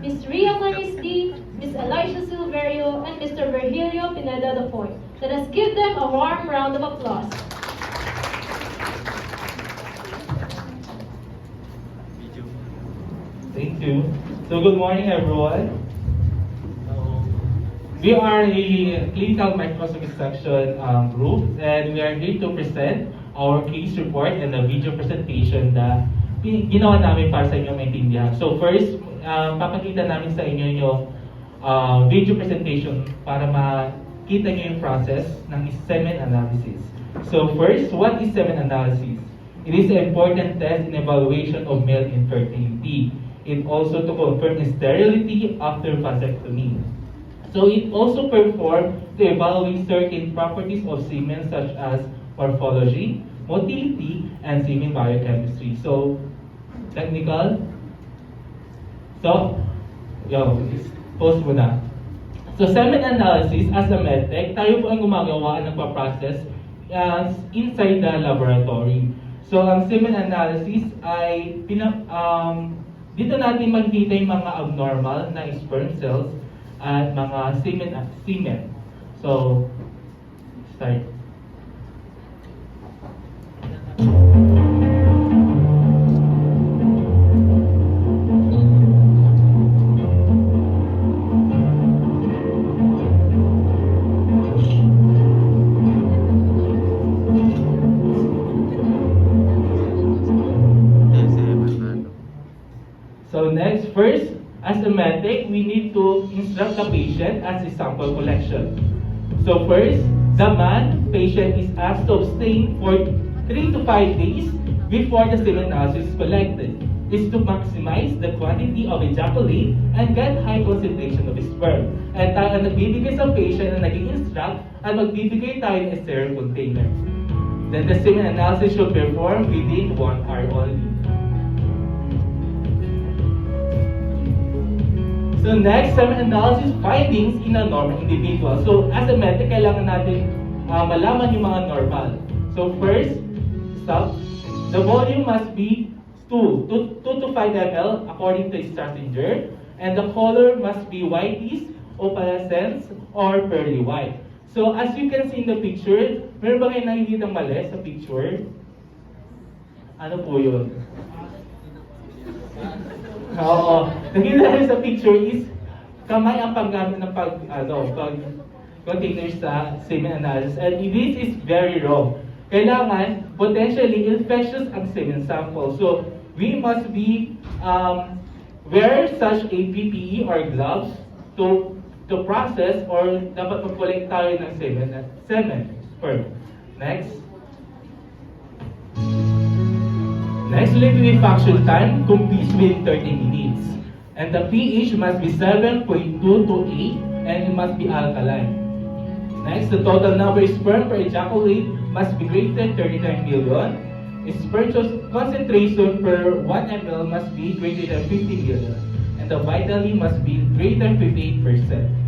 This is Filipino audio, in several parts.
Ms. Ria Manis D, Ms. Elisha Silverio, and Mr. Virgilio Pineda IV. Let us give them a warm round of applause. Thank you. So good morning, everyone. We are a clinical microscopy section group, and we are here to present our case report and a video presentation na ginawa namin para sa inyo maintindihan. So first, papakita namin sa inyo yung video presentation para makita nyo yung process ng semen analysis. So first, what is semen analysis? It is an important test in evaluation of male infertility. It also to confirm sterility after vasectomy. So it also performed to evaluate certain properties of semen such as morphology, motility, and semen biochemistry. So, technical. So, post muna. So, semen analysis as a medtech, tayo po ang gumagawa ng nagpa-process inside the laboratory. So, ang semen analysis ay dito natin makikita yung mga abnormal na sperm cells at mga semen. So, start. So next, first, as a medic, we need to instruct the patient as a sample collection. So first, the patient is asked to abstain for 3 to 5 days before the semen analysis is collected. Is to maximize the quantity of ejaculate and get high concentration of sperm. And tayo ang nagbibigay sa patient na nag-instruct at magbibigay tayo ng sterile container. Then the semen analysis should perform within 1 hour only. So next, semen analysis findings in a normal individual. So as a medic, kailangan natin malaman yung mga normal. So first, the volume must be 2 to 5 ml according to Stratinger, and the color must be whitish, opalescent, or pearly white. So as you can see in the picture, meron ba kayo nakikita mali sa picture? Ano po yun? Oo. Nakita natin sa picture is kamay ang paggamit ng container sa semen analysis, and this is very wrong. Kailangan potentially infectious ang semen sample. So we must be wear such a PPE or gloves to process, or dapat mag-collect tayo ng semen sperm. Next. Next, liquefaction time competes with 30 minutes. And the pH must be 7.2 to 8, and it must be alkaline. Next, the total number of sperm per ejaculate must be greater than 39 million. Sperm concentration per 1 ml must be greater than 50 million. And the vitality must be greater than 58%.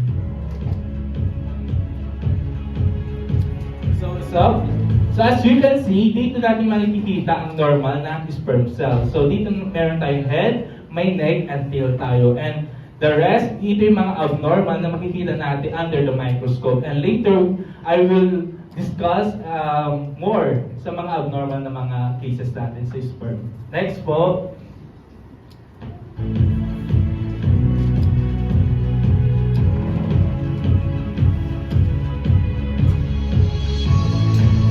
So as you can see, dito natin makikita ang normal na sperm cell. So dito meron tayong head, may neck, and tail tayo. And the rest, dito yung mga abnormal na makikita natin under the microscope. And later, I will discuss more sa mga abnormal na mga cases natin sa sperm. Next po.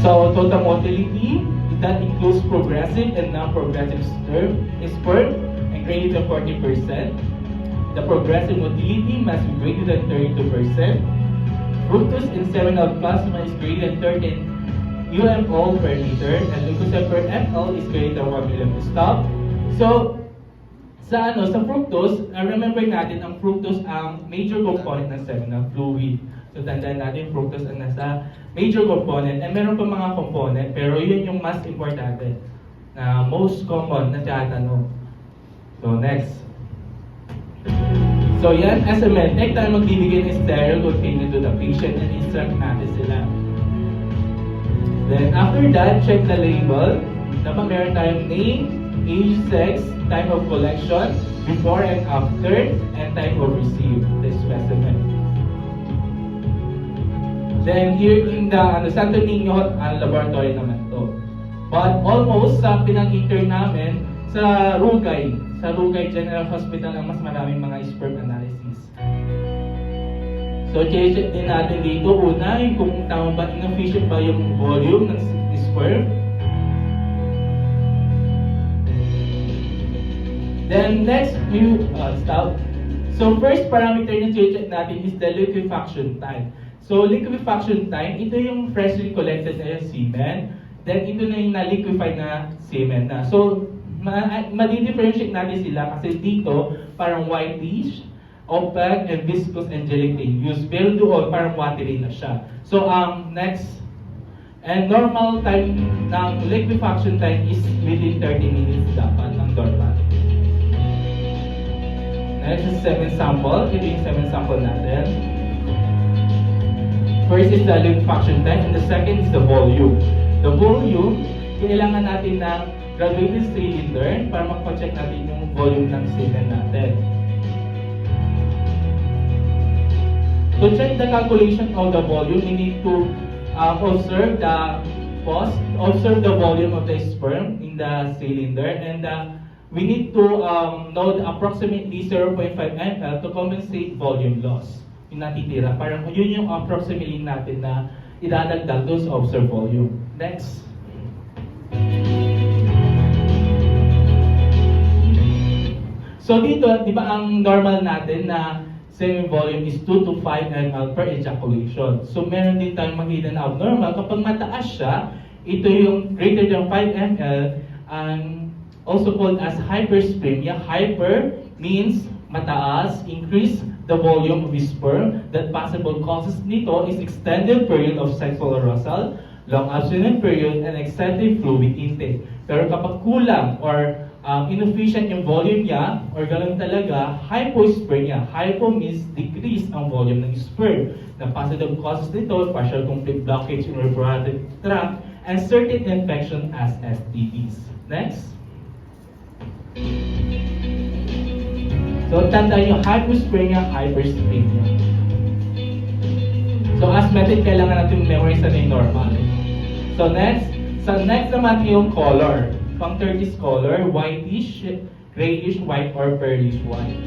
So, total motility, that includes progressive and non-progressive sperm, and greater than 40%. The progressive motility must be greater than 32%. Fructose in seminal plasma is greater than 13 UMO per liter, and glucose per ml is greater than 1 million. Stop. So, sa fructose, remember natin, ang fructose ang major component ng seminal fluid. So, tandaan natin, fructose ang nasa major component. And meron pa mga component, pero yun yung mas importante, na most common na tinatanong. So, next. So, yan, as a medtech, tayo magbibigay ng sterile container to the patient and instruct natin sila. Then, after that, check the label. Dapat meron tayong name, age, sex, time of collection, before and after, and time of receive the specimen. Then here in the Santo Niño laboratory naman to. But almost sa pinag-intern namin sa Rugay General Hospital ang mas maraming mga sperm analysis. So check din natin dito una kung tama ba inefficient ba yung volume ng sperm. Then next stop. So first parameter na check natin is the liquefaction time. So liquefaction time, ito yung freshly collected na yung semen. Then ito na yung na-liquefied na semen na. So ma-differentiate natin sila kasi dito parang whitish, opaque, and viscous and gelatinous. Pero doon parang watery na siya. So next, and normal time ng liquefaction time is within 30 minutes dapat ang normal. Next is semen sample. Ito yung semen sample natin. First is the liquefaction time, and the second is the volume. The volume, kailangan natin ng graduated cylinder para makapag-check natin yung volume ng semen natin. To check the calculation of the volume, we need to observe the volume of the sperm in the cylinder, and we need to know the approximately 0.5 ml to compensate volume loss. Yung natitira, parang yun yung approximately natin na idadagdag doon sa observed volume. Next. So dito, di ba ang normal natin na semen volume is 2 to 5 ml per ejaculation. So meron din tayong makita na abnormal. Kapag mataas siya, ito yung greater than 5 ml, also called as hyperspermia. Hyper means mataas, increase the volume of sperm. That possible causes nito is extended period of sexual arousal, long abstinence period, and excessive fluid intake. Pero kapag kulang or inefficient yung volume niya, or ganun talaga, hypospermia. Hypo means decrease ang volume ng sperm. The positive causes nito, partial complete blockage in reproductive tract, and certain infection as STDs. Next. So, tandaan yung hypospermia, hyperspermia. So, as method, kailangan natin memorize na yung normal. So, next naman yung color. Pang third is color, whitish, grayish white, or pearlish white.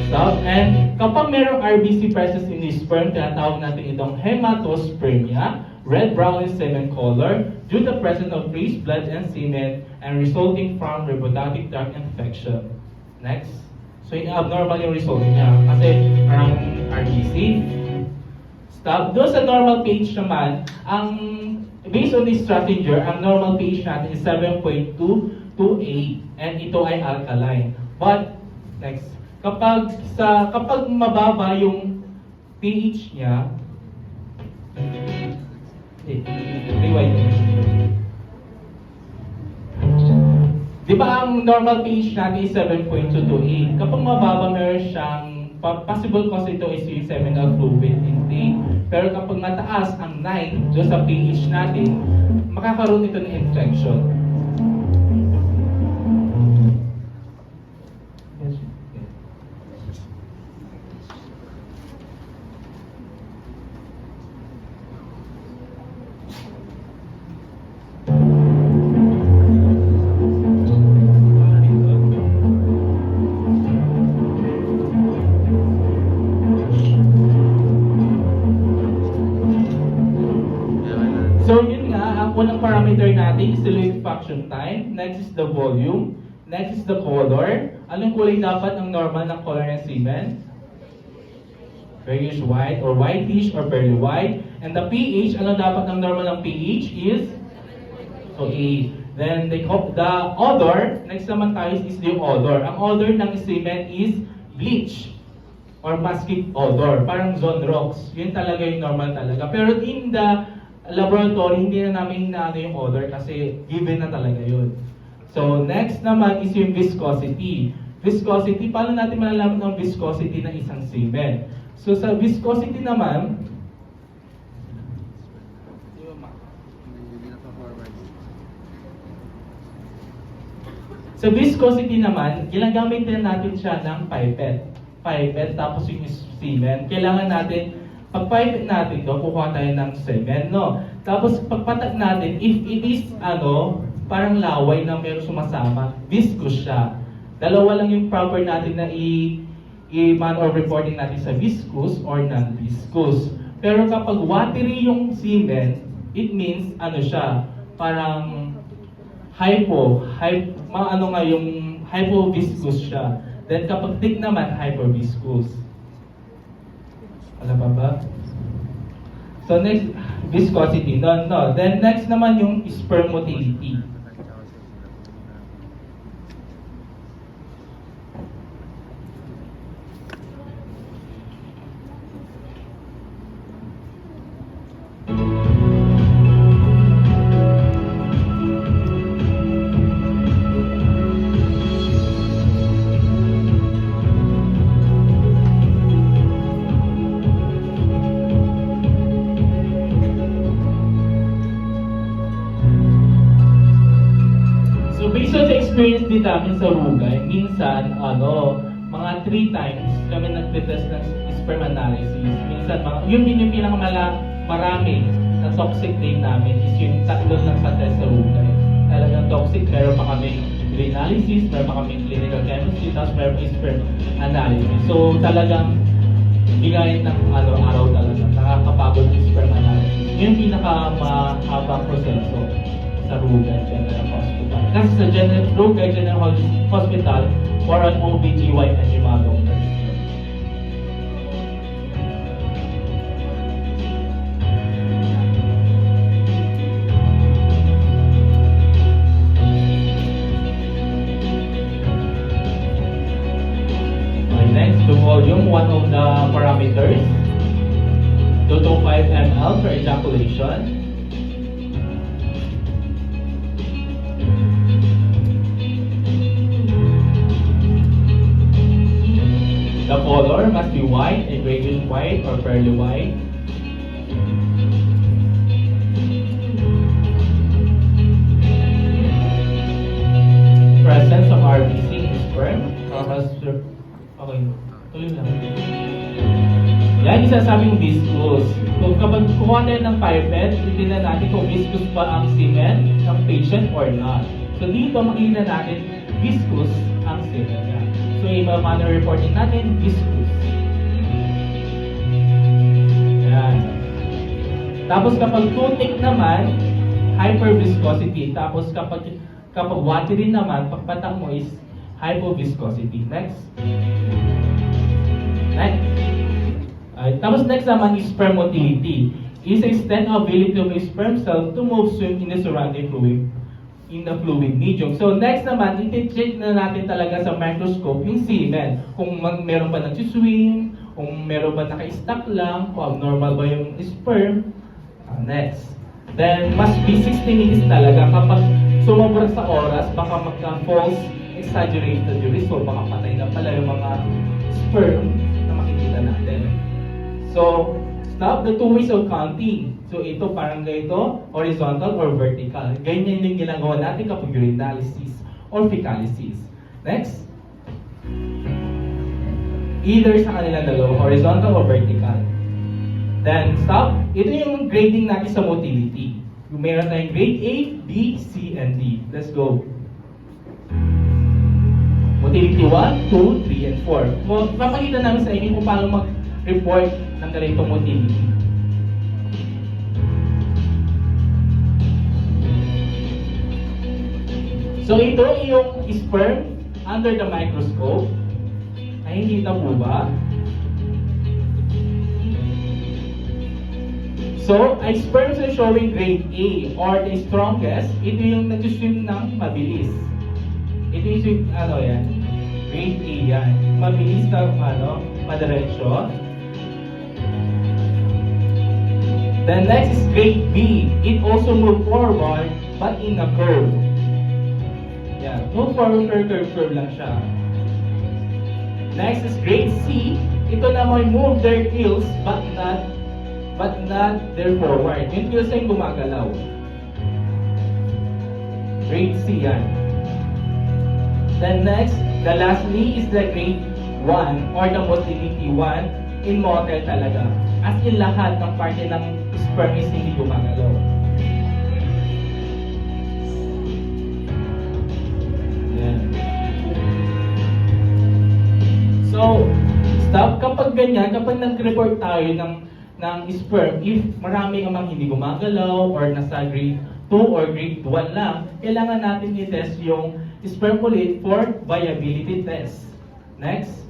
So, and kapag merong RBC presence in the sperm, tinatawag natin itong hematospermia, red-brown semen color, due to the presence of fresh blood and semen, and resulting from reproductive tract infection. Next. So, yung abnormal yung result niya. Kasi parang RBC. Stop. Doon sa normal pH naman, based on this Stratinger, ang normal pH natin is 7.2 to 8. And ito ay alkaline. But, next. Kapag mababa yung pH niya, rewind. Di ba ang normal pH natin is 7.2 to 8? Kapag mababa, meron siyang possible cause ito is yung seminal fluid intake. Pero kapag mataas ang 9 doon sa pH natin, makakaroon ito ng infection. So yun nga, ang unang parameter natin is the liquefaction time. Next is the volume. Next is the color. Anong kulay dapat ang normal na color ng semen? Grayish white or whitish or pearly white. And the pH, ano dapat ang normal ng pH is? So A. Then the odor, next naman tayo is the odor. Ang odor ng semen is bleach or musky odor. Parang zone rocks. Yun talaga yung normal talaga. Pero in the laboratory, hindi na namin inaano yung odor kasi given na talaga yun. So, next naman is yung viscosity. Viscosity, paano natin malalaman ang viscosity ng isang semen? So, sa viscosity naman, Sa viscosity naman, ginagamit din natin siya ng pipette. Pipette, tapos yung semen. Kailangan natin, pag pipette natin ito, kukuha tayo ng semen, no? Tapos pagpatak natin, if it is, parang laway na meron sumasama, viscous siya. Dalawa lang yung proper natin na i-man or reporting natin sa viscous or non-viscous. Pero kapag watery yung semen, it means, siya, parang yung hypoviscous siya. Then kapag thick naman, hyperviscous. Alam ba? So next, viscosity. No. Then next naman yung sperm motility. Based on sa experience din namin sa Rugay, minsan, mga 3 times kami nagtitest ng sperm analysis. Minsan, yun din yung marami na toxic din namin is yung 3 lang sa test sa Rugay. Talagang toxic, meron pa kami urinalysis, meron pa kami clinical chemistry, tapos meron pa sperm analysis. So, talagang bigayin ng araw talaga. Nakakapagod yung sperm analysis. Yun yung pinaka-mahabang proseso sa Rugay General Hospital. Kasi sa Rugay General Hospital, for an OBGYN yung mga doctors. Okay, next, the volume, one of the parameters. 2 to 5 ml per ejaculation. The color must be white, a grayish white or pearly white. Presence of RBC in sperm. Okay, tuloy lang. Yan yung sasabing viscous. Kung kapag kuha tayo ng pipette, titignan natin kung viscous pa ang semen ng patient or not. So dito makikita natin viscous ang semen niya. So yung manner reporting natin, viscous. Yan. Tapos kapag too thick naman, hyperviscosity. Tapos kapag watery naman, pagpatak mo is hypoviscosity. Next. Tapos next naman is sperm motility. Is the extent of ability of a sperm cell to move swim in the surrounding fluid. In the fluid medium. So next naman, iti-check na natin talaga sa microscope yung semen. Kung meron ba nagsiswim, kung meron ba naka-stack lang, kung abnormal ba yung sperm. Next. Then, must be 60 minutes talaga. Kapag sumobra sa oras, baka magka-false exaggerated yung result. Baka patay na pala yung mga sperm na makikita natin. So, stop the 2 ways of counting. So ito parang ganito, horizontal or vertical. Ganyan yung ginagawa natin kapag urinalysis or fecalysis. Next. Either sa kanilang dalawa, horizontal or vertical. Then stop. Ito yung grading natin sa motility. Meron tayong grade A, B, C, and D. Let's go. Motility 1, 2, 3, and 4. So, papakita namin sa inyo kung paano mag-report ng ganitong motility. So ito yung sperm under the microscope. Nakikita po ba? So, a sperms are showing grade A or the strongest. Ito yung nag-swim ng mabilis. Ito yung yan. Grade A yan. Mabilis na madiretso. Then next is grade B. It also move forward but in a curve. Yeah, move forward curve lang siya. Next is grade C. Ito naman move their heels but not their forward. Yung heels ay gumagalaw. Grade C yan. Then next, the lastly is the grade 1 or the motility 1 in motel talaga. As in lahat ng parte ng sperm is hindi gumagalaw. Yan. So, stop kapag ganyan, kapag nag-report tayo ng sperm, if marami amang hindi gumagalaw or nasa grade 2 or grade 1 lang, kailangan natin i-test yung sperm ulit for viability test. Next.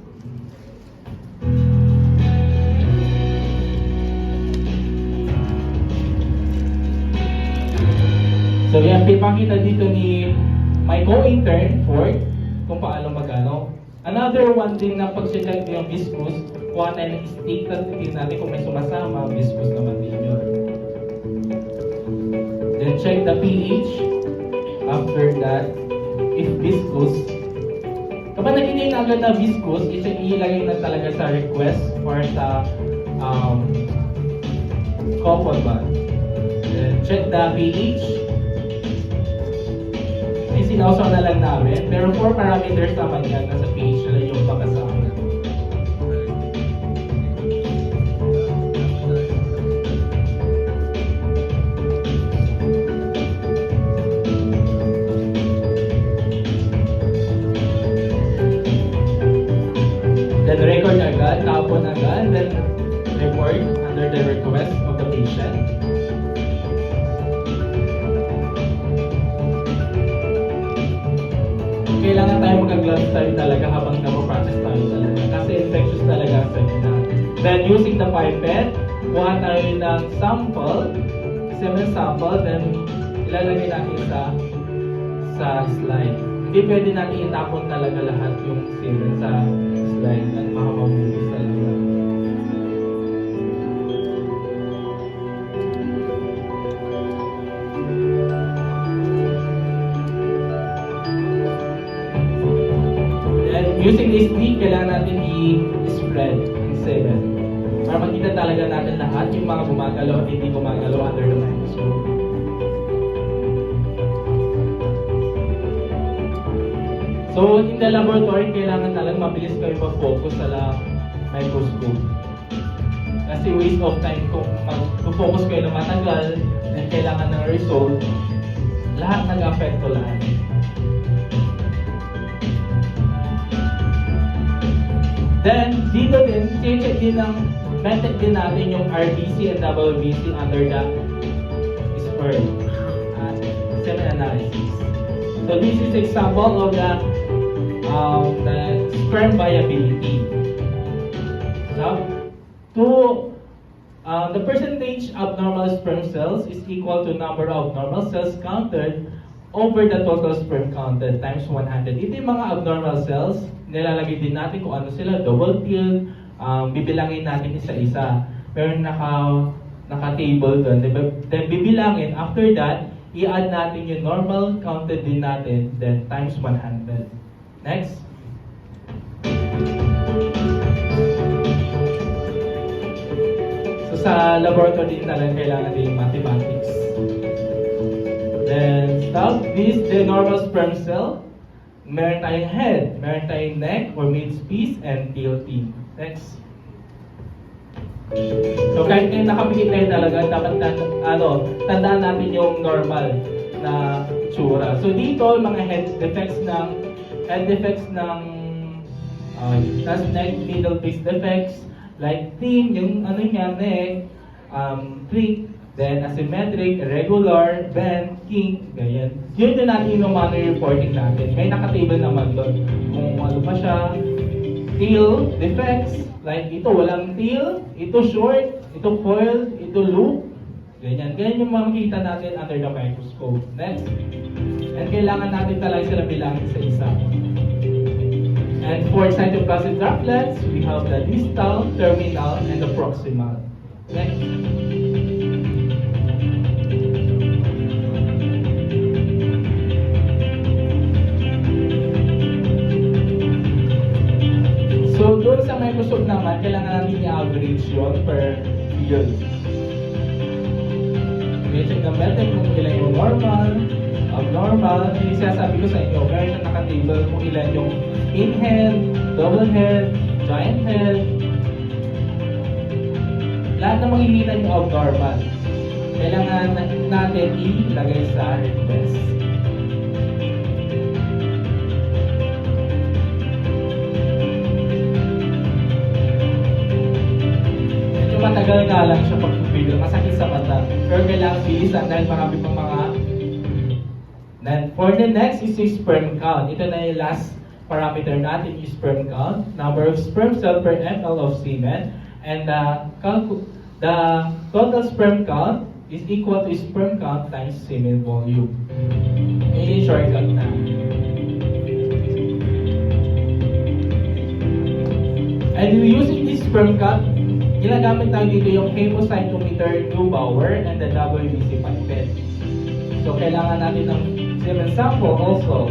So yan, pipakita dito ni my co-intern, Ford, kung paano magano. Another one din na pag-check yung viscous, kuha tayo ng stick, tapos tingnan natin kung may sumasama, viscous naman din yun. Then check the pH. After that, if viscous, kapag nakikita na agad na viscous, ilagay na talaga sa request or sa couple ba. Then check the pH. May sinausaw na lang namin, pero 4 parameters naman yan, nasa pH na lang yung pagkasama. Then record agad, tapon agad, then report under the request of the patient. Kailangan tayo mag-gloves tayo talaga habang napaprocess tayo talaga. Kasi infectious talaga ang sa'yo na. Then using the pipette, kuha tayo ng sample, semen sample, then ilalagay natin sa slide. Hindi pwede natin itapon talaga lahat yung semen sa slide at makapagbubulis talaga. Using this stick, kailangan natin i-spread ang semen para makita talaga natin lahat yung mga gumagalaw at hindi gumagalaw under the microscope. So, in the laboratory, kailangan talagang mabilis kayo mag-focus sa microscope. Kasi waste of time kung mag-focus kayo na matagal, then kailangan ng result, lahat nag-apekto lahat. Then, dito din, check din ng method din natin yung RBC and WBC under the sperm semen analysis. So, this is example of the sperm viability. Now, the percentage of normal sperm cells is equal to number of normal cells counted over the total sperm counted times 100. Ito yung mga abnormal cells, nilalagay din natin kung ano sila, double pill, bibilangin natin isa-isa. Pero naka-table doon. Then bibilangin, after that, i-add natin yung normal counted din natin, then times 100. Next. So sa laboratory din talaga kailangan din yung mathematics. Then stop this, the normal sperm cell. Meron tayong head, meron tayong neck or mid-piece and tail tip. Next. So kahit kayo nakapikit tayo talaga, dapat tandaan natin yung normal na tsura. So dito, mga head defects ng neck, middle piece defects, like thin, yung ano niya, neck, thick, then asymmetric, irregular, bend, kink, ganyan. Yun din natin yung manual reporting natin. May nakatable naman doon. Kung ano pa siya, tail defects, like ito walang tail, ito short, ito coiled, ito loop, ganyan. Ganyan yung makikita natin under the microscope. Next. And kailangan natin talaga sila bilangin sa isa. And for cytoplasmic droplets, we have the distal, terminal, and the proximal. Next. So, doon sa microscope naman, kailangan natin i-average yun per year. Okay, check the method kung ilan yung normal, abnormal, yung sinasabi ko sa inyo, meron siya naka-table kung ilan yung in-head, double head, giant head. Lahat na makikita yung abnormal. Kailangan natin ilagay sa request. Medyo matagal nga lang siya pag-video, masakit sa mata. Pero kailangan bilisan dahil marami pang mga. Then, for the next is yung sperm count. Ito na yung last parameter natin, yung sperm count. Number of sperm cell per ml of semen. And the total sperm count is equal to sperm count times semen volume. May shortcut na. And using this sperm count, ginagamit tayo dito yung hemocytometer Neubauer and the WBC pipette. So, kailangan natin ng semen sample also.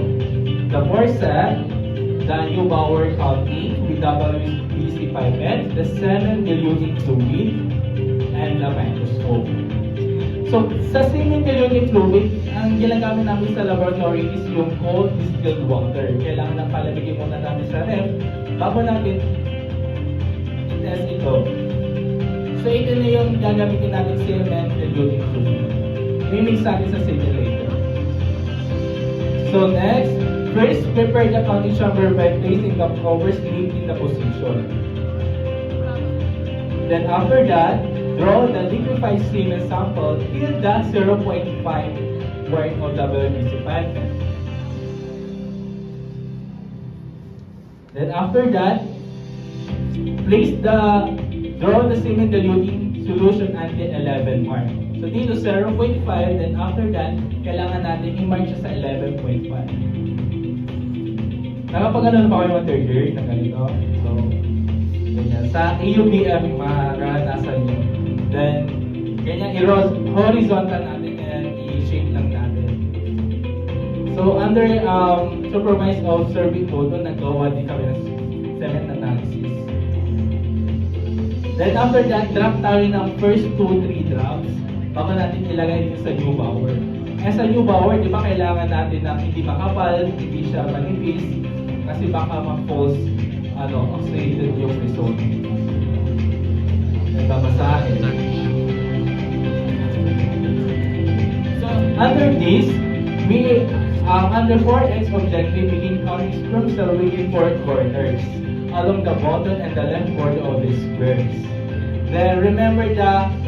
The forceps, the Neubauer counting with WBC pipette, the semen diluting fluid, and the microscope. So, sa semen diluting fluid, ang ginagamit namin sa laboratory is yung cold distilled water. Kailangan na palamigin muna namin sa ref bago natin i-test ito. So, ito na yung gagamitin natin semen diluting fluid. Mimix natin sa simulator. So next, first prepare the counting chamber by placing the cover slip in the position. Then after that, draw the liquefied semen sample till the 0.5 point of WBC pipette. Then after that, draw the semen diluting solution until 11 mark. So dito 0.5, then after that, kailangan natin i-mark siya sa 11.5. Nakapag-ano pa kayo ng third year na ganito? So, ganyan. Sa AUBM, maranasan nyo. Then, ganyan, horizontal natin and i-shape lang natin. So, under supervised observing mode, nagawa din kami ng semen analysis. Then after that, drop tayo ng first 2-3 drops bago natin ilagay din sa Neubauer. Sa Neubauer, di ba kailangan natin na hindi makapal, hindi siya manipis, kasi baka ma-false oxidated yung result. Babasahin. So, under this, we under 4X objective, we can count sperm cell within 4 corners along the bottom and the left border of the squares. Then remember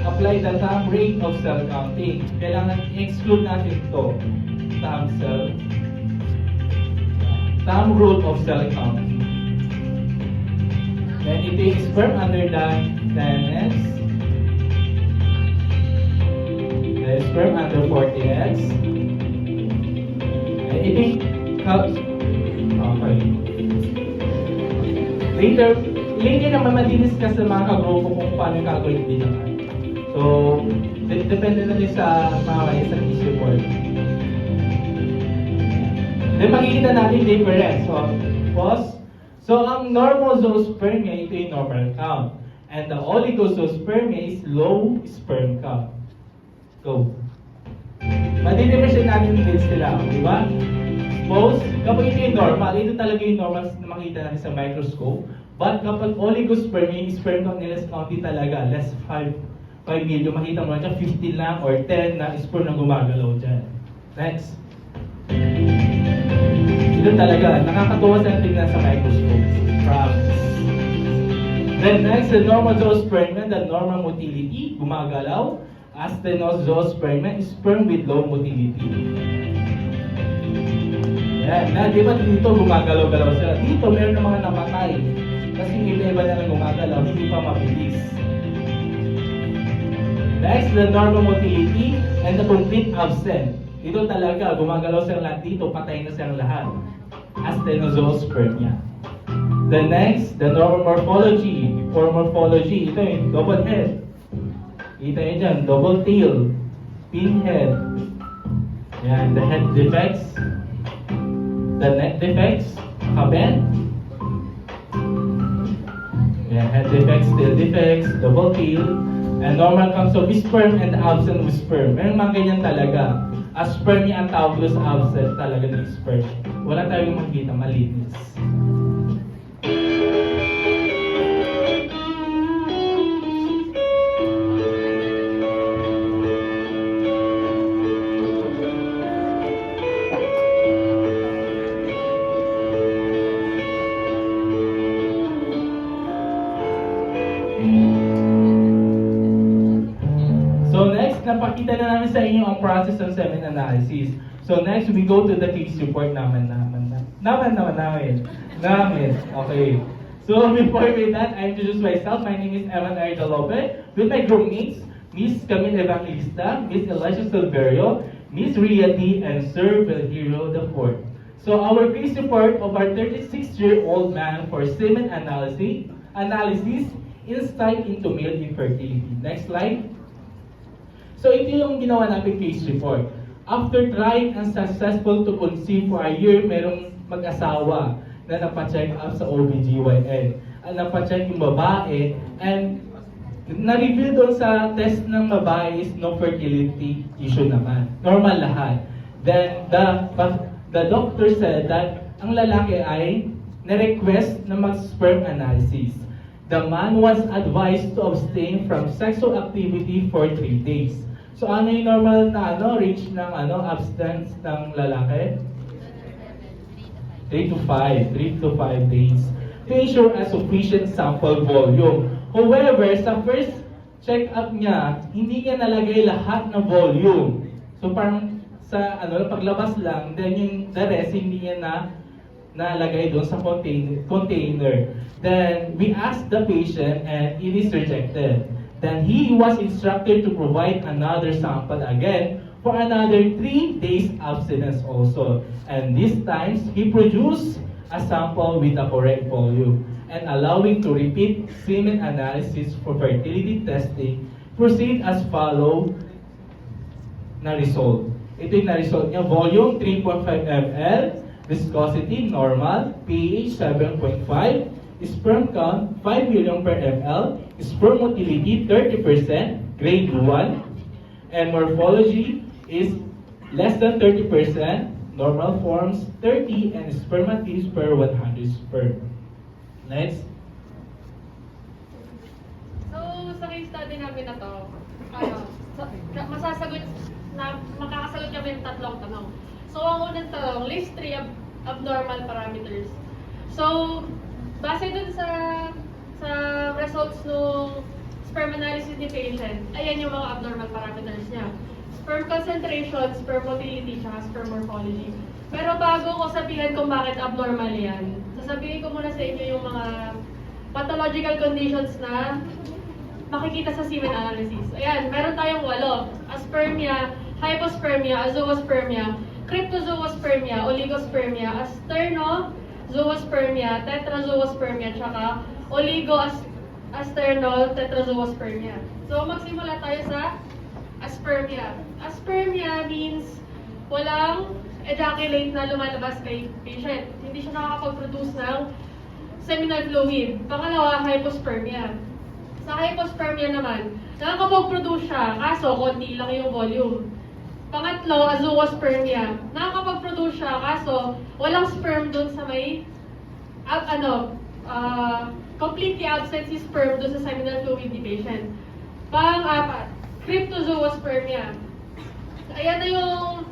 apply the thumb rate of cell counting. Kailangan i-exclude natin ito. Thumb rule of cell counting. Then ito yung sperm under the 10x. Then sperm under 40x. And ito yung Later naman madiniscuss sa mga kagrupo kung paano yung gagawin din naman. So, depende na rin sa mga isang report. Then makikita natin difference. So, pause. So, ang normal zoospermia, ito yung normal count. And the oligospermia is low sperm count. Go. Madi-differentiate natin din sila, di ba? Suppose, kapag ito yung normal, ito talaga yung normal na makita natin sa microscope. But kapag oligospermia, yung sperm count nila is county talaga, less 5 million. Makita mo na dyan, 15 lang or 10 na sperm na gumagalaw dyan. Next. Ito talaga, nakakatuwa sa tingnan sa microscope. Promise. Then next, the normal zoospermia, the normal motility, gumagalaw. Asthenozoospermia, sperm with low motility. Yan, di ba dito gumagalaw-galaw sila? Dito meron ng mga namatay. Kasi iba-iba na lang gumagalaw, hindi pa mabilis. Next, the normal motility and the complete absent. Dito talaga, gumagalaw silang lahat dito, patay na silang lahat. Asthenozoospermia. The next, the normal morphology. For morphology, ito yung double head. Kita nyo dyan, double tail, pinhead. Yan, the head defects. The neck defects, kabent. Yeah, head defects, tail defects, double tail, and normal counts of sperm and absent of sperm. Meron mga ganyan talaga. spermia ang tawag sa absent talaga ng sperm. Wala tayong makita malinis. So next, napakita na namin sa inyo ang process ng semen analysis. So next, we go to the case report namin. Okay. So before with that, I introduce myself. My name is Evan Arida Lopez. With my groupmates, Miss Camille Evangelista, Miss Elisha Silverio, Miss Ria D, and Sir Belhiro IV. So our case report of our 36-year-old man for semen analysis, insight into male infertility. Next slide. So ito yung ginawa natin case report. After trying unsuccessful to conceive for a year, merong mag-asawa na napacheck up sa OBGYN. Napacheck yung babae, and na-reveal doon sa test ng babae is no fertility issue naman. Normal lahat. Then the doctor said that ang lalaki ay na-request na mag-sperm analysis. The man was advised to abstain from sexual activity for 3 days. So ano yung normal na range ng abstinence ng lalaki? 3 to 5 days to ensure a sufficient sample volume. However, sa first check-up niya, hindi niya nalagay lahat ng volume. So parang sa paglabas lang, then yung the rest hindi niya nalagay doon sa container. Then we asked the patient and it is rejected. Then he was instructed to provide another sample again for another 3 days abstinence also. And this time, he produced a sample with the correct volume and allowing to repeat semen analysis for fertility testing. Proceed as follow na result. Ito yung na-result niya. Volume 3.5 ml, viscosity normal, pH 7.5, sperm count 5 million per ml, sperm motility 30%, grade 1, and morphology is less than 30%, normal forms 30, and spermatids per 100 sperm. Next. So, sa case study namin na to, makakasagot kami ng tatlong tanong. So, ang unang tanong, list 3 abnormal parameters. So, base dun sa results ng sperm analysis ni patient, ayan yung mga abnormal parameters niya. Sperm concentration, sperm motility, tsaka sperm morphology. Pero bago ko sabihin kung bakit abnormal yan, sasabihin ko muna sa inyo yung mga pathological conditions na makikita sa semen analysis. Ayan, meron tayong 8. Aspermia, hypospermia, azoospermia, cryptozoospermia, oligospermia, asternozoospermia, tetrazoospermia, tsaka oligoasternal tetrazoospermia. So magsimula tayo sa aspermia. Aspermia means walang ejaculate na lumalabas kay patient. Hindi siya nakakapag-produce ng seminal fluid. Pangalawa, hypospermia. Sa hypospermia naman, nakakapag-produce siya, kaso konti lang yung volume. Pangatlo, azoospermia. Nakakapag-produce siya, kaso walang sperm dun sa may, completely absent si sperm dun sa seminal fluid ni patient. Pang-apat, cryptozoospermia. Ayan na yung,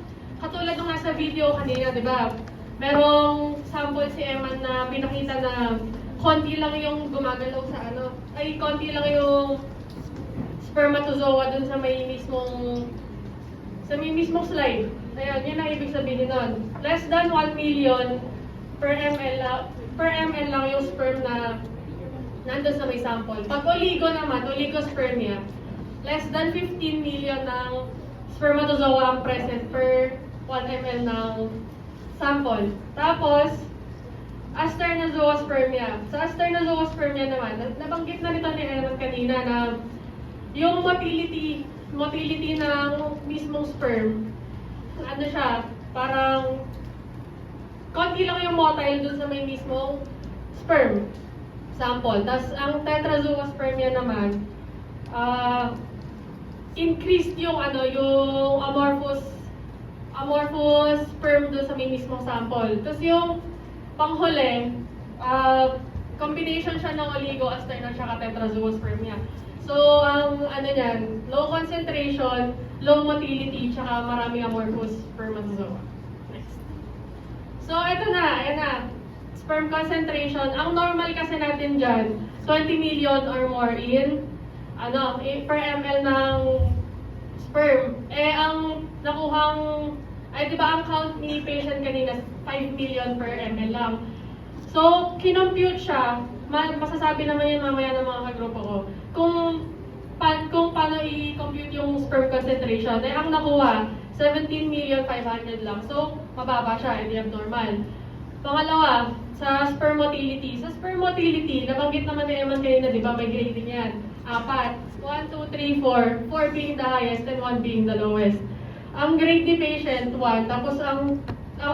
katulad ng nasa video kanina, di ba? Merong sample si Eman na pinakita na konti lang yung gumagalaw sa konti lang yung spermatozoa dun sa may mismong slide. Ayan, yun ang ibig sabihin nun. Less than 1 million per ml lang yung sperm na nandun sa may sample. Pag oligo naman, oligospermia, less than 15 million ng spermatozoa ang present per 1 ml ng sample. Tapos, asternozoospermia. Sa asternozoospermia naman, nabanggit na nito ni Evan kanina na yung motility ng mismong sperm, parang konti lang yung motile dun sa may mismong sperm sample. Tapos ang tetrazoospermia naman, increased yung amorphous amorphous sperm doon sa may mismong sample. Tapos yung panghuli, combination siya ng oligoester at saka tetrazoospermia. So, ang ano niyan, low concentration, low motility, tsaka maraming amorphous spermatozoa. Next. So, ito na, ayan na. Sperm concentration. Ang normal kasi natin dyan, 20 million or more in per ml ng sperm. Ang nakuhang, di ba ang count ni patient kanina, 5 million per ml lang. So, kinompute siya, masasabi naman yan mamaya ng mga kagrupo ko, kung paano i-compute yung sperm concentration. Ang nakuha, 17,500,000 lang. So, mababa siya, hindi abnormal. Pangalawa, sa sperm motility. Sa sperm motility, nabanggit naman ni Eman kanina, di ba, may grading yan. 4. 1, 2, 3, 4. 4 being the highest and 1 being the lowest. Ang grade ni patient, 1. Tapos ang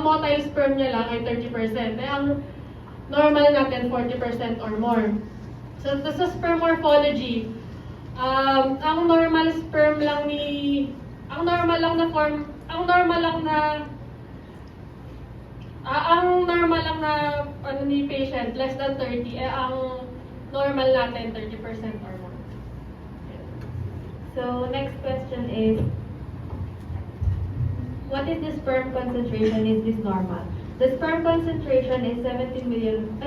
motile sperm niya lang ay 30%. Ang normal natin, 40% or more. So, sa sperm morphology, ang normal sperm lang ang normal lang na ni patient, less than 30, ang normal natin, 30% or more. So, next question is, what is the sperm concentration? Is this normal? The sperm concentration is 17,500,000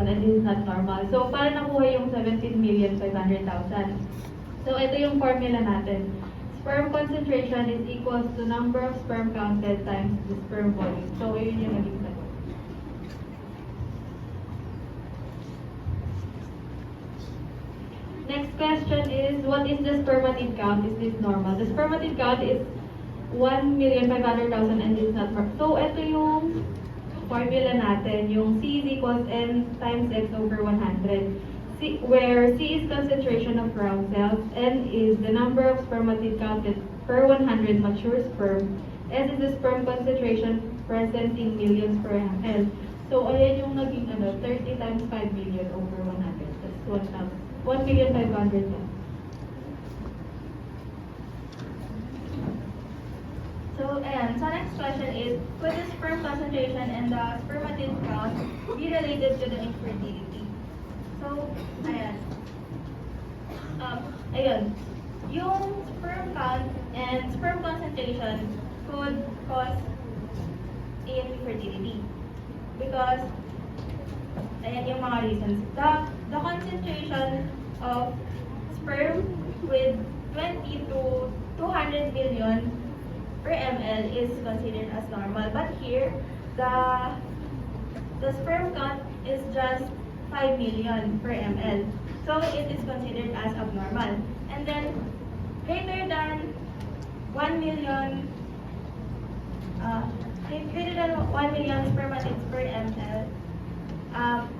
and this is not normal. So, para nakuha yung 17,500,000. So, ito yung formula natin. Sperm concentration is equals to number of sperm counted times the sperm volume. So, yun yung naging sagot. Next question is, what is the spermatid count? Is this normal? The spermatid count is 1,500,000 and this is not normal. So, ito yung formula natin. Yung C is equals N times X over 100. Where C is concentration of round cells, N is the number of spermatid counted per 100 mature sperm, S is the sperm concentration present in millions per ml. So, ayan yung naging 30 times 5 million over 100. That's 1,500,000. So, ayan. So, next question is, could the sperm concentration and the spermatid count be related to the infertility? So, ayan. Yung sperm count and sperm concentration could cause infertility. Because, ayan yung mga reasons. The concentration of sperm with 20 to 200 million per ml is considered as normal. But here, the sperm count is just 5 million per ml. So it is considered as abnormal. And then greater than 1 million spermatids per ml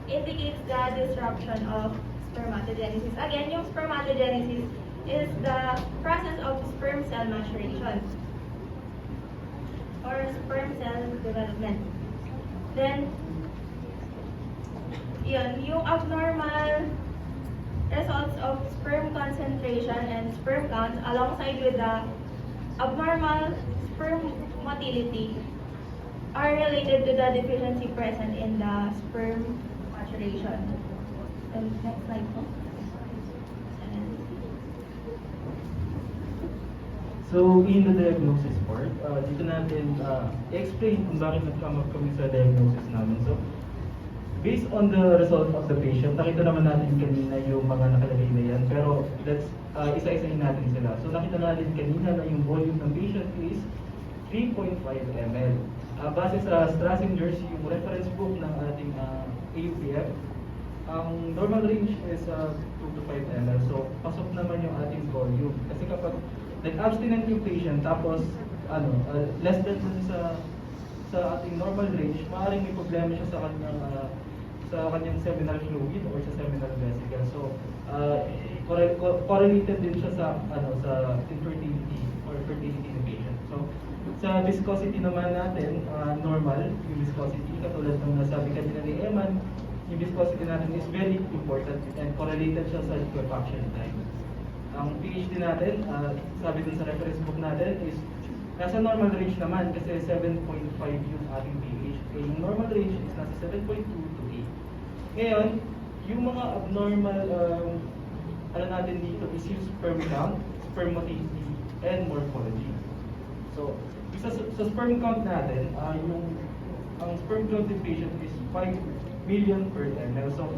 indicates the disruption of spermatogenesis. Again, yung spermatogenesis is the process of sperm cell maturation or sperm cell development. Then yung abnormal results of sperm concentration and sperm count alongside with the abnormal sperm motility are related to the deficiency present in the sperm maturation. Next slide po. So, in the diagnosis part, dito natin explain kung bakit nag-come up kami sa diagnosis namin. So, based on the result of the patient, nakita naman natin kanina yung mga nakalagay na yan, pero let's isa-isahin natin sila. So nakita natin kanina na yung volume ng patient is 3.5 ml. Base sa Strassinger's, yung reference book ng ating AUPF, ang normal range is 2 to 5 ml. So pasok naman yung ating volume. Kasi kapag nag-abstinent yung patient, tapos less than sa ating normal range, maaaring may problema siya sa kanyang seminal fluid or sa seminal vesicle. So, correlated din siya sa infertility or fertility ng patient. So, sa viscosity naman natin, normal yung viscosity. Katulad ng nasabi kanina ni Eman, yung viscosity natin is very important and correlated siya sa liquefaction time. Ang pH din natin, sabi din sa reference book natin, is Nasa normal range naman kasi 7.5 yung ating pH. Okay, yung normal range is nasa 7.2 to 8. Ngayon, yung mga abnormal ano natin dito is yung sperm count, sperm motility, and morphology. So, sa sperm count natin, ang sperm count in patient is 5 million per ml. So,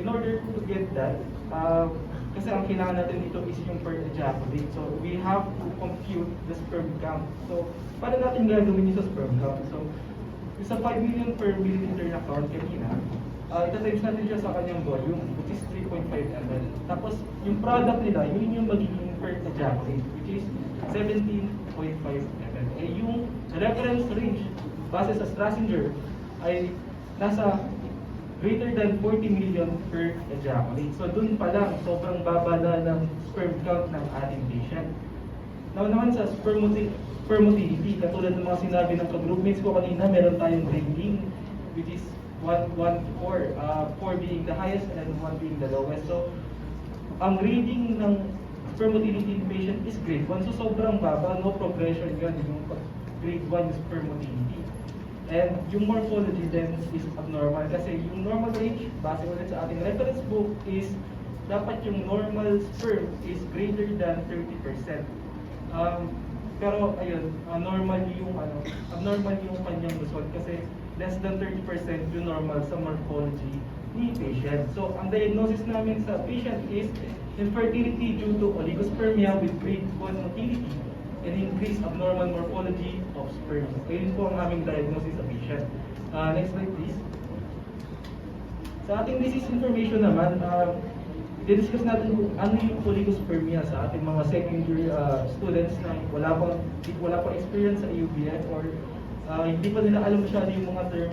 in order to get that, kasi ang kailangan natin dito is yung per ejaculate. So, we have to compute the sperm count. So, paano natin gagawin yung sa sperm count? So, yung sa 5 million per milliliter na count kanina, ita-times natin siya sa kanyang volume, which is 3.5 ml. Tapos, yung product nila, yun yung magiging per ejaculate, which is 17.5 ml. Eh, yung reference range, base sa Strassinger, ay nasa greater than 40 million per ejaculate. So, dun pa lang, sobrang baba na ng sperm count ng ating patient. Now naman sa sperm motility, katulad ng mga sinabi ng ka-groupmates ko kanina, meron tayong grading, which is 1, 4, 4 being the highest and 1 being the lowest. So, ang grading ng sperm motility in patient is grade 1. So, sobrang baba, no progression yun, yung grade 1 is sperm motility. And yung morphology then is abnormal kasi yung normal range, base ulit sa ating reference book, is dapat yung normal sperm is greater than 30%. Pero ayun, abnormal yung kanyang result kasi less than 30% yung normal sa morphology ni patient. So, ang diagnosis namin sa patient is infertility due to oligospermia with grade 1 motility and increased abnormal morphology of sperm. Ayun po ang aming diagnosis sa patient. Next slide please. Sa ating disease information naman, i-discuss natin kung ano yung oligospermia sa ating mga second year students na wala pang experience sa UBF or hindi pa nila alam masyado yung mga term.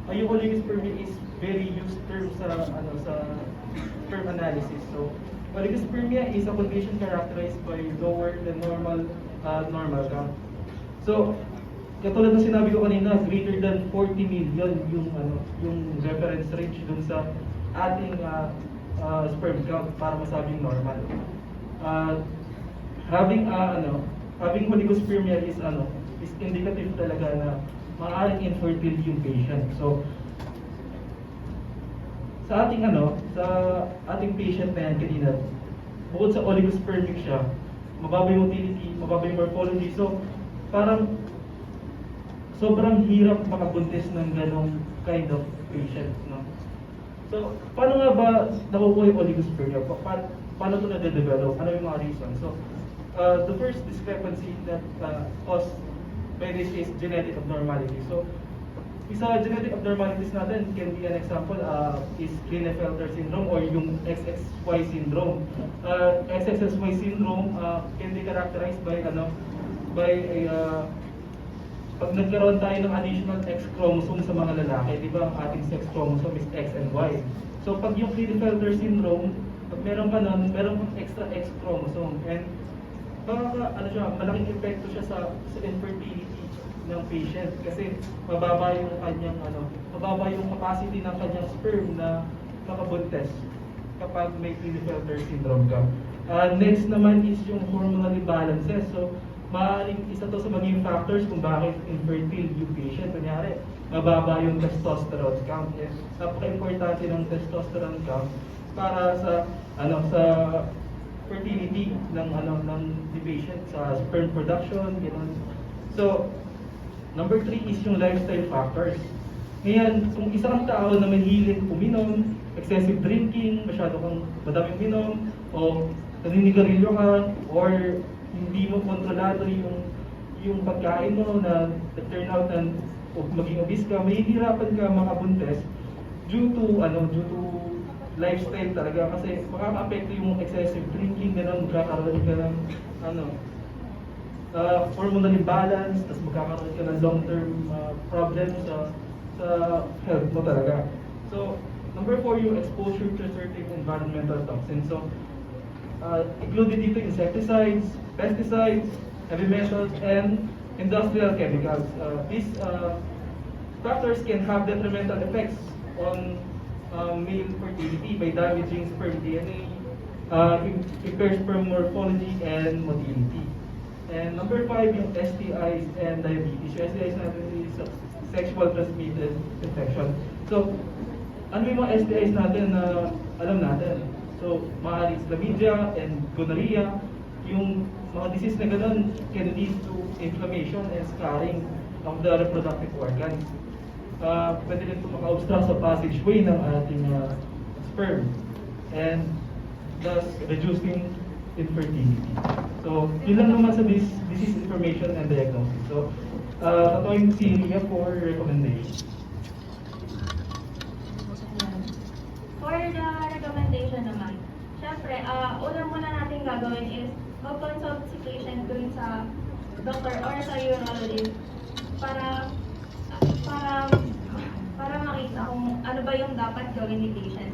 Yung oligospermia is very used term sa sperm analysis. So, oligospermia is a condition characterized by lower than normal count. So, katulad ng sinabi ko kanina, greater than 40 million yung reference range dun sa ating sperm count para masabing normal. Having oligospermia is indicative talaga na maaaring infertile yung patient. So, sa ating patient na yan kanina, bukod sa oligospermic siya, mababa yung motility, mababa yung morphology. So, parang sobrang hirap makabuntis ng ganong kind of patient, no? So, paano nga ba nakukuha yung oligospermia? Paano ito na-develop? Ano yung mga reasons? So, the first discrepancy that caused by this is genetic abnormality. So, isa genetic abnormalities natin can be an example is Klinefelter syndrome or yung XXY syndrome. XXY syndrome can be characterized by pag nagkaroon tayo ng additional X chromosome sa mga lalaki, di ba ang ating sex chromosome is X and Y. So pag yung Klinefelter syndrome, pag meron ka nun, meron kang extra X chromosome and malaking epekto siya sa infertility ng patient kasi mababa yung capacity ng kanyang sperm na makabuntis kapag may Klinefelter syndrome ka. Next naman is yung hormonal imbalances. So, maaaring isa to sa maging factors kung bakit infertile yung patient. Kunyari, mababa yung testosterone count. Yes, napaka-importante ng testosterone count para sa fertility ng the patient sa sperm production, gano'n. So, number 3 is yung lifestyle factors. Ngayon, kung isang tao na mahilig uminom, excessive drinking, madaming uminom, o naninigarilyo ka, or hindi mo kontrolado yung pagkain mo na turn out na maging obese ka, mahihirapan ka makabuntis due to lifestyle talaga kasi makaka-apekto yung excessive drinking, gano'n, magkakaroon ka ng hormonal imbalance, tapos magkakaroon ka ng long-term problems sa health mo talaga. So, number 4 yung exposure to certain environmental toxins. So, included dito insecticides, pesticides, heavy metals, and industrial chemicals. These factors can have detrimental effects on male fertility by damaging sperm DNA, impairs sperm morphology and motility. And number 5, yung STIs and diabetes. Yung STIs natin is sexual transmitted infection. So, ano yung mga STIs natin na alam natin? So, maaaring chlamydia and gonorrhea, yung mga disease na ganun can lead to inflammation and scarring of the reproductive organs. Pwede rin ito maka-obstruct sa passageway ng ating sperm and thus reducing infertility. So, yun lang naman sa disease information and diagnosis. So, tatuloy si Lia for recommendation. For the recommendation naman, syempre, una muna natin gagawin is mag-consult si patient dun sa doctor or sa urologist para makita kung ano ba yung dapat gawin ni patient.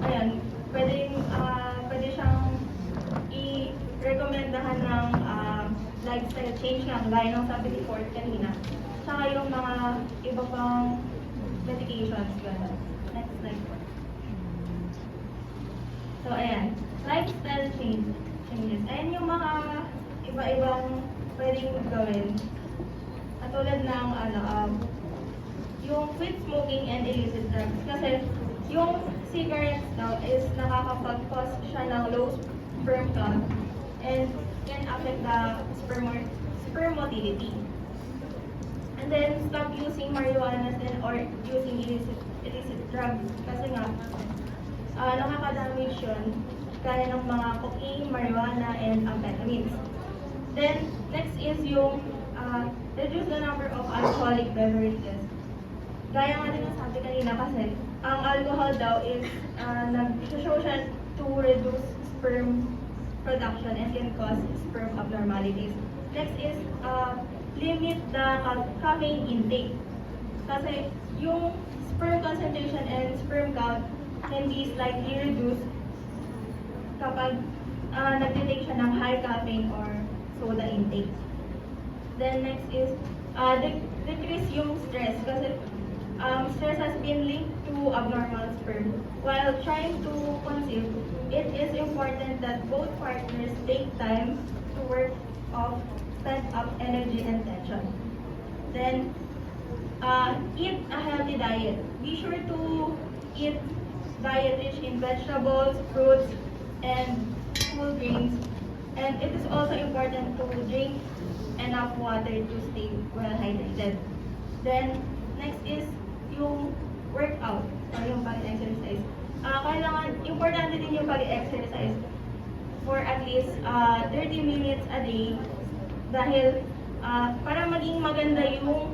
Ayan, pwede siyang i-recomendahan ng lifestyle change nga, gaya ng sabi ni Ford kanina. Tsaka yung mga iba pang medications, gano'n. Next slide po. So, ayan. Lifestyle changes. Ayan yung mga iba-ibang pwedeng gawin. Katulad ng, yung quit smoking and illicit drugs. Kasi, yung cigarettes daw is nakakapag-cause siya ng low sperm count and can affect the sperm motility. And then, stop using marijuana or using illicit drugs. Kasi nga, nakaka-damage yun, kaya ng mga cocaine, marijuana, and amphetamines. Then, next is yung reduce the number of alcoholic beverages. Gaya nga din ang sabi kanina kasi, ang alcohol daw is nag-show siya to reduce sperm production and can cause sperm abnormalities. Next is limit the caffeine intake. Kasi yung sperm concentration and sperm count can be slightly reduced kapag nag-detect siya ng high caffeine or soda intake. Then next is decrease yung stress kasi stress has been linked to abnormal sperm. While trying to conceive, it is important that both partners take time to work off pent-up energy and tension. Then, eat a healthy diet. Be sure to eat diet rich in vegetables, fruits, and whole grains. And it is also important to drink enough water to stay well hydrated. Then, next is yung workout or yung pag-exercise. Kailangan, importante din yung pag-exercise for at least 30 minutes a day dahil para maging maganda yung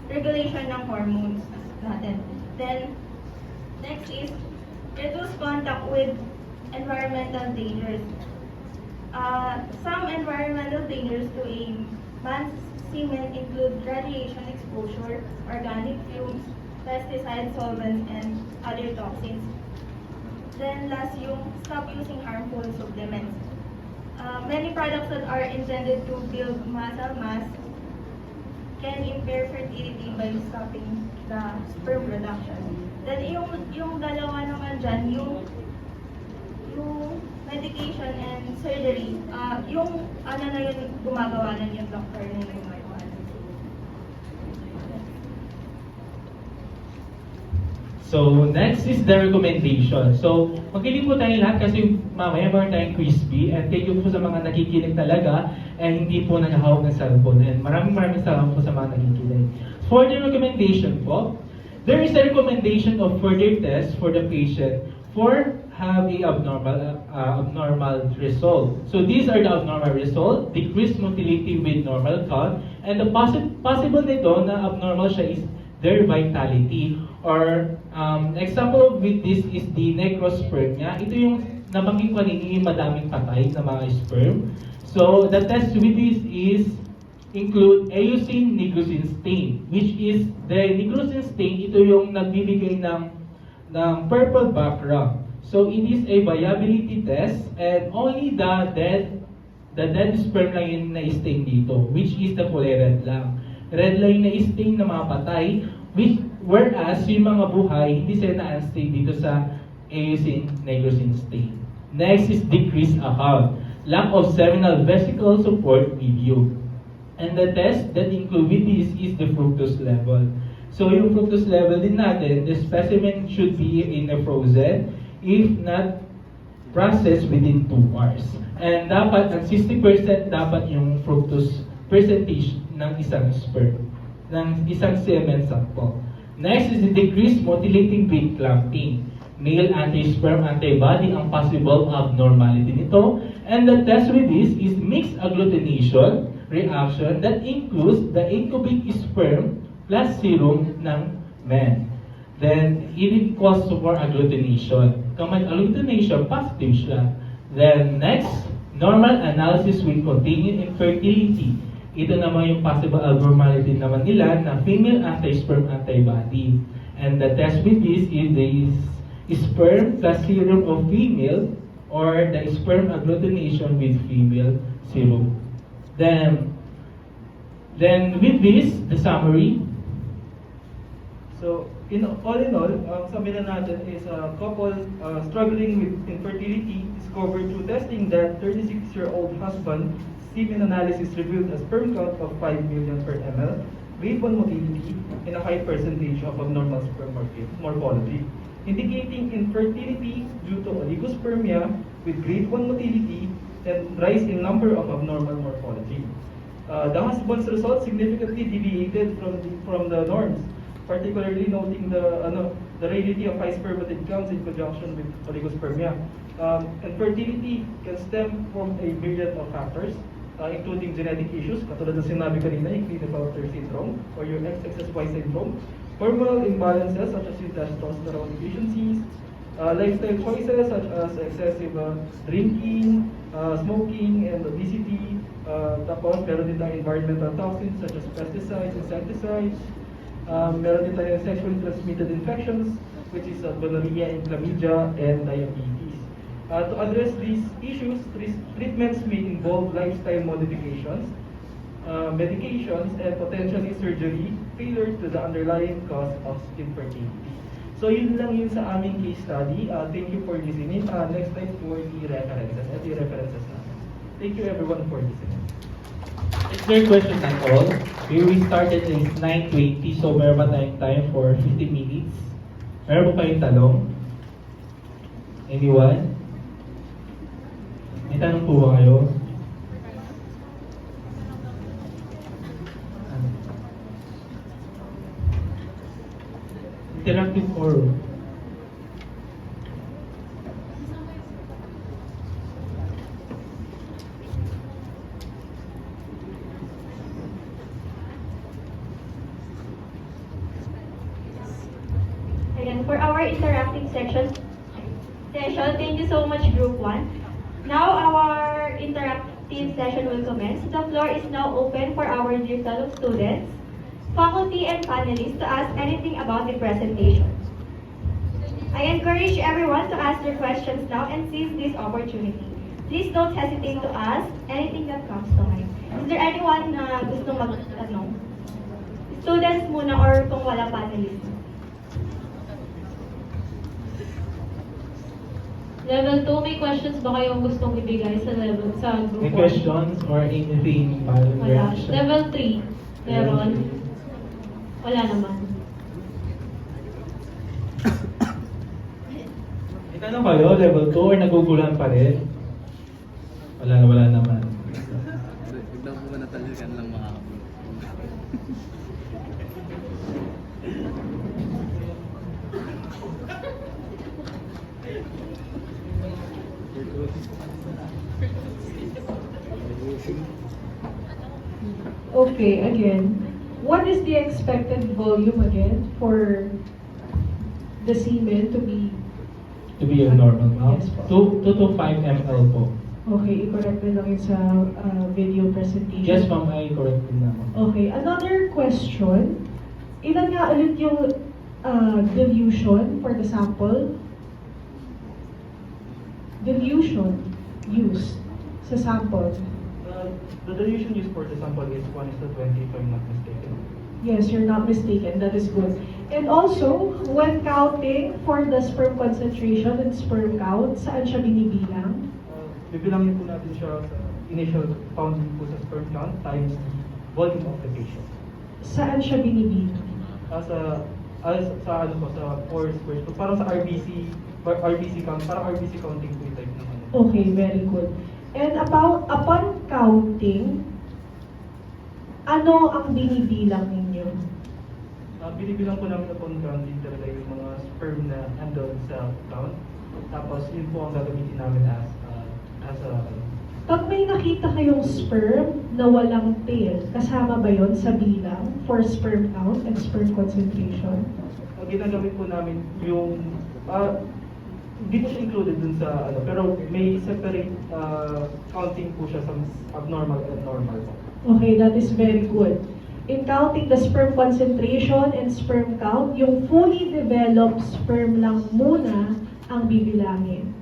regulation ng hormones natin. Then, next is reduce contact with environmental dangers. Some environmental dangers to a man's semen include radiation exposure, organic fumes, pesticide solvents, and other toxins. Then last yung stop using harmful supplements. Many products that are intended to build muscle mass can impair fertility by stopping the sperm production. Then yung dalawa naman dyan, yung medication and surgery, yung ano na yun, gumagawa na yung doctor na yung gumagawa. So, next is the recommendation. So, makinig po tayong lahat kasi mamaya meron tayong crispy and thank you po sa mga nakikinig talaga and hindi po nangahawak ng cellphone and maraming salamat po sa mga nakikinig. For the recommendation po, there is a recommendation of further tests for the patient for have a abnormal result. So these are the abnormal result, decreased motility with normal count, and the possible nito na abnormal siya is their vitality. Or example with this is the necrospermia. Ito yung nabanggit ko kanina yung madaming patay na mga sperm. So the test with this is include eosine necrosin stain, which is the necrosin stain. Ito yung nagbibigay ng purple background. So it is a viability test and only the dead sperm lang yung na-stain dito, which is the kulay red lang. Red lang yung na-stain na mga patay, whereas yung mga buhay, hindi sila na-stain dito sa eosine necrosin stain. Next is decrease AHAV. lack of seminal vesicle support video. And the test that included this is the fructose level. So yung fructose level din natin, the specimen should be in a frozen, if not processed within 2 hours. And dapat, ang 60% dapat yung fructose percentage ng isang sperm, ng isang semen sample. Next is the decreased motivating weight clumping. Male anti-sperm antibody ang possible abnormality nito. And the test with this is mixed agglutination reaction that includes the incubic sperm plus serum ng men. Then, it causes for agglutination. Kung may agglutination, positive siya. Then, next, normal analysis will continue infertility. Ito naman yung possible abnormality naman nila na female anti-sperm antibody. And the test with this is the sperm plus serum of female or the sperm agglutination with female serum. Then with this, the summary. So, in all, ang sabi na natin is a couple struggling with infertility discovered through testing that 36-year-old husband semen analysis revealed a sperm count of 5 million per ml, grade 1 motility, and a high percentage of abnormal sperm morphology, indicating infertility due to oligospermia with grade 1 motility and rise in number of abnormal morphology. The husband's results significantly deviated from the norms, particularly noting the rarity of high spermatid counts in conjunction with oligospermia. Infertility can stem from a myriad of factors, including genetic issues, katulad ng sinabi kanina, yung Klinefelter syndrome or yung XXY syndrome, hormonal imbalances such as yung testosterone deficiencies, lifestyle choices such as excessive drinking, smoking, and obesity. Tapos, meron din tayong environmental toxins such as pesticides, insecticides. Meron din tayong sexually transmitted infections, which is gonorrhea and chlamydia, and diabetes. To address these issues, treatments may involve lifestyle modifications, medications, and potentially surgery tailored to the underlying cause of infertility. So yun lang yun sa aming case study. Thank you for listening. Next slide for the references. Ito yung references natin. Thank you everyone for listening. Is there questions at all? We started is 9:20, so meron pa tayong time for 50 minutes. Meron pa kayong tanong? Anyone? May tanong po ba kayo? Interactive forum. Again, for our interactive session, thank you so much, Group 1. Now our interactive session will commence. The floor is now open for our dear fellow students, faculty, and panelists to ask anything about the presentation. I encourage everyone to ask their questions now and seize this opportunity. Please don't hesitate to ask anything that comes to mind. Is there anyone na gustong magtanong? Students muna or kung wala panelists? Level 2, may questions ba kayong gustong ibigay sa group 1? May questions or anything para Wala. reaction? Level 3, meron? Wala naman. May tanong kayo, level 2 or naguguluhan pa rin? Wala naman. Biglang po natalikan lang mga kapatid. Okay, again, what is the expected volume again for the semen to be? To be a normal amount? Yes po. 2 to 5 ml po. Okay, i-correct na lang yun sa video presentation. Yes ma'am, I correct din naman. Okay, another question. Ilan nga ulit yung dilution for the sample? Dilution used sa sample. The dilution used for the sample is 1:20 if I'm not mistaken. Yes, you're not mistaken. That is good. And also, when counting for the sperm concentration and sperm count, saan siya binibilang? bibilangin po natin siya sa initial counting po sa sperm count times volume of the patient. Saan siya binibilang? Sa ano po, sa 4 squares po. Parang sa RBC count, parang RBC counting po yung type ng ano. Okay, very good. And upon counting, ano ang binibilang ninyo? Binibilang po namin upon counting talaga yung mga sperm na andon sa count. Tapos yun po ang gagamitin namin as a Pag may nakita kayong sperm na walang tail, kasama ba yon sa bilang for sperm count and sperm concentration? ang ginagamit po namin yung hindi po siya included dun sa ano, pero may separate counting po siya sa abnormal and normal po. Okay, that is very good. In counting the sperm concentration and sperm count, yung fully developed sperm lang muna ang bibilangin.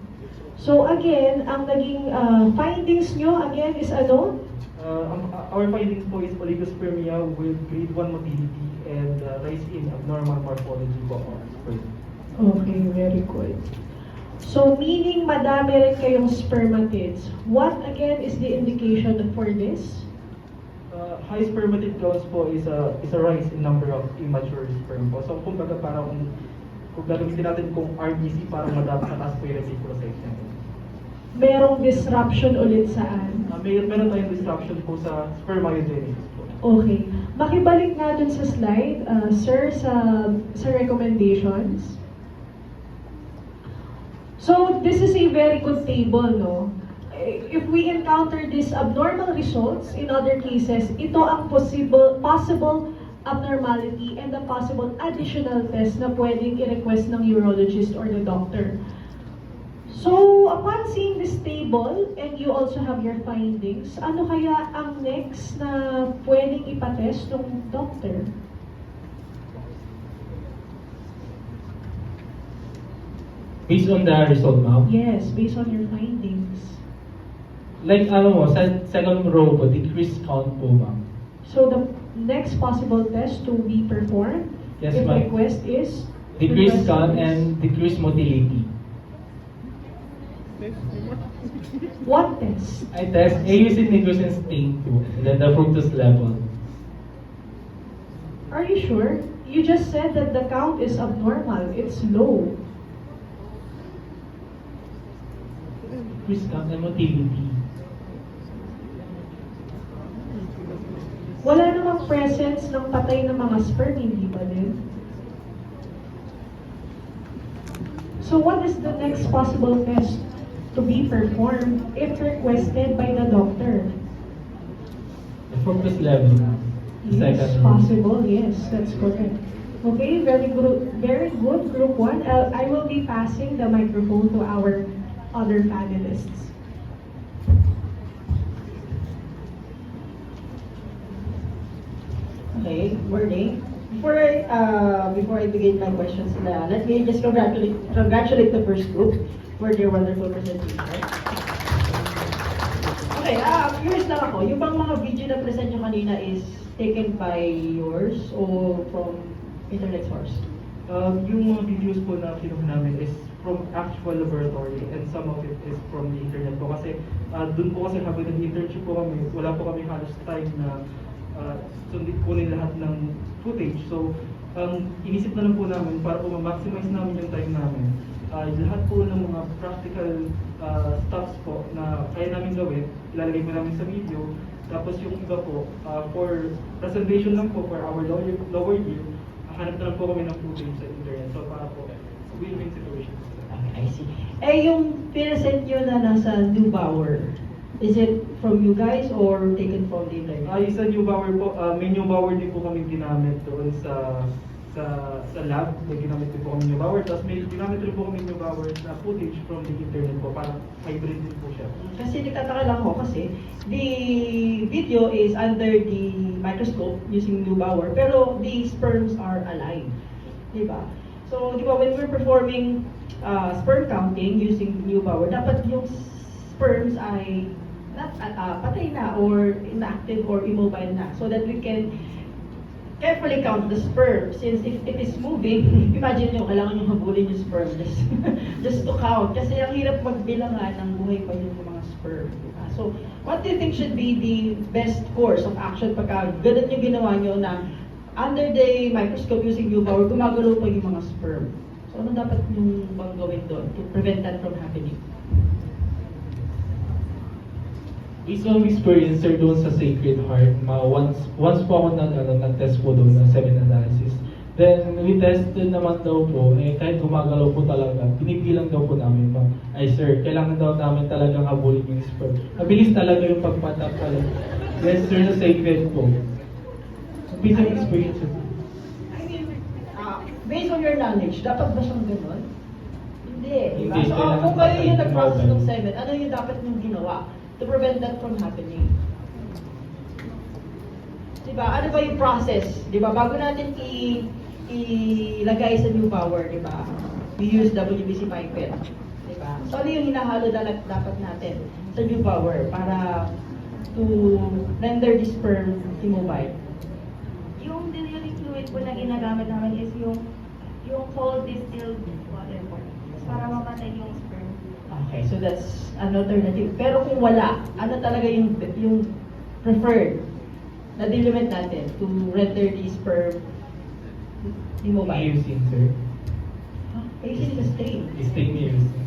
So again, ang naging findings nyo again is ano? Our findings po is oligospermia with grade 1 motility and rise in abnormal morphology po of sperm. Okay, very good. So meaning madami rin kayong spermatids. What again is the indication for this? High spermatid counts po is a rise in number of immature sperm po. So kumbaga parang kung gagamitin natin kung RBC, parang mataas po yung reticular size niya. Merong disruption ulit saan? Meron tayong disruption po sa spermiogenesis po. Okay. Makibalik nga dun sa slide, sir, sa recommendations. So, this is a very good table, no? If we encounter these abnormal results, in other cases, ito ang possible abnormality and the possible additional test na pwedeng i-request ng urologist or the doctor. So, upon seeing this table, and you also have your findings, ano kaya ang next na pwedeng ipatest ng doctor? Based on the result, ma'am. Yes, based on your findings. Like, sa second row po, decreased count po, ma'am. So, the next possible test to be performed, Yes, if ma'am. request is? Decreased count and decreased motility. What test? I test AUC nicotine stain po, and then the fructose level. Are you sure? You just said that the count is abnormal. It's low. Decreased count and motility. Wala namang presence ng patay na mga sperm, hindi ba din? So what is the next possible test to be performed if requested by the doctor? The fructose level, ma'am. The Yes, second row. possible. Yes, that's correct. Okay, very good, group 1. I will be passing the microphone to our other panelists. Okay, morning. Before I begin my questions, let me just congratulate the first group for their wonderful presentation. Okay, curious lang ako, yung bang mga video na present nyo kanina is taken by yours or from internet source? Yung mga videos po na kinuha namin is from actual laboratory and some of it is from the internet po. Kasi dun po kasi habang nag-internship po kami, wala po kami halos time na sundin po lahat ng footage. So, inisip na lang po namin para po ma-maximize namin yung time namin. Lahat po ng mga practical stuffs po na kaya namin gawin, ilalagay po namin sa video. Tapos yung iba po, for presentation lang po for our lower year, hanap na lang po kami ng footage sa internet. So, para po, win-win situation. Okay, I see. Yung present nyo na nasa Neubauer, is it from you guys or taken from the internet? Sa Neubauer po, may Neubauer din po kami ginamit doon sa lab. May ginamit din po kami Neubauer. Tapos may ginamit rin po kami Neubauer na footage from the internet po. Parang hybrid din po siya. Kasi nagtataka lang ako kasi the video is under the microscope using Neubauer, pero the sperms are alive. Diba? So, di ba, when we're performing sperm counting using Neubauer, dapat yung sperms ay patay na or inactive or immobile na so that we can carefully count the sperm. Since if it is moving, imagine nyo, kailangan nyo habulin yung sperm just to count. Kasi ang hirap magbilangan ng buhay pa yung mga sperm. Diba? So, what do you think should be the best course of action pagka ganun yung ginawa nyo na under the microscope using UV, gumagalaw pa yung mga sperm? So, ano dapat yung bang gawin doon to prevent that from happening? Based on experience, sir, doon sa Sacred Heart, once po ako nag-test po doon ng semen analysis. Then, we tested naman daw po, kahit gumagalaw po talaga, pinipilang daw po namin, ay sir, kailangan daw namin talagang habulin yung sperm. Mabilis talaga yung pagpatak talaga. Yes, sir, sa Sacred po. Based on experience, sir. Based on your knowledge, dapat ba siyang gano'n? Hindi. Diba? Hindi, So, kailangan kung kayo yung patay, nag-process ng mobile. semen, ano yung dapat yung ginawa to prevent that from happening? Diba? Ano ba yung process? Diba? Bago natin ilagay sa new power, diba? We use WBC pipette. Diba? So, ano yung hinahalo dapat natin sa new power para to render the sperm immobile? Yung diluting fluid po na ginagamit namin is yung cold distilled water po. Para mamatay yung sperm. Okay, so that's an alternative. Pero kung wala, ano talaga yung preferred na diluent natin to render the sperm immobile? Using, sir. Using the stain. Stain using.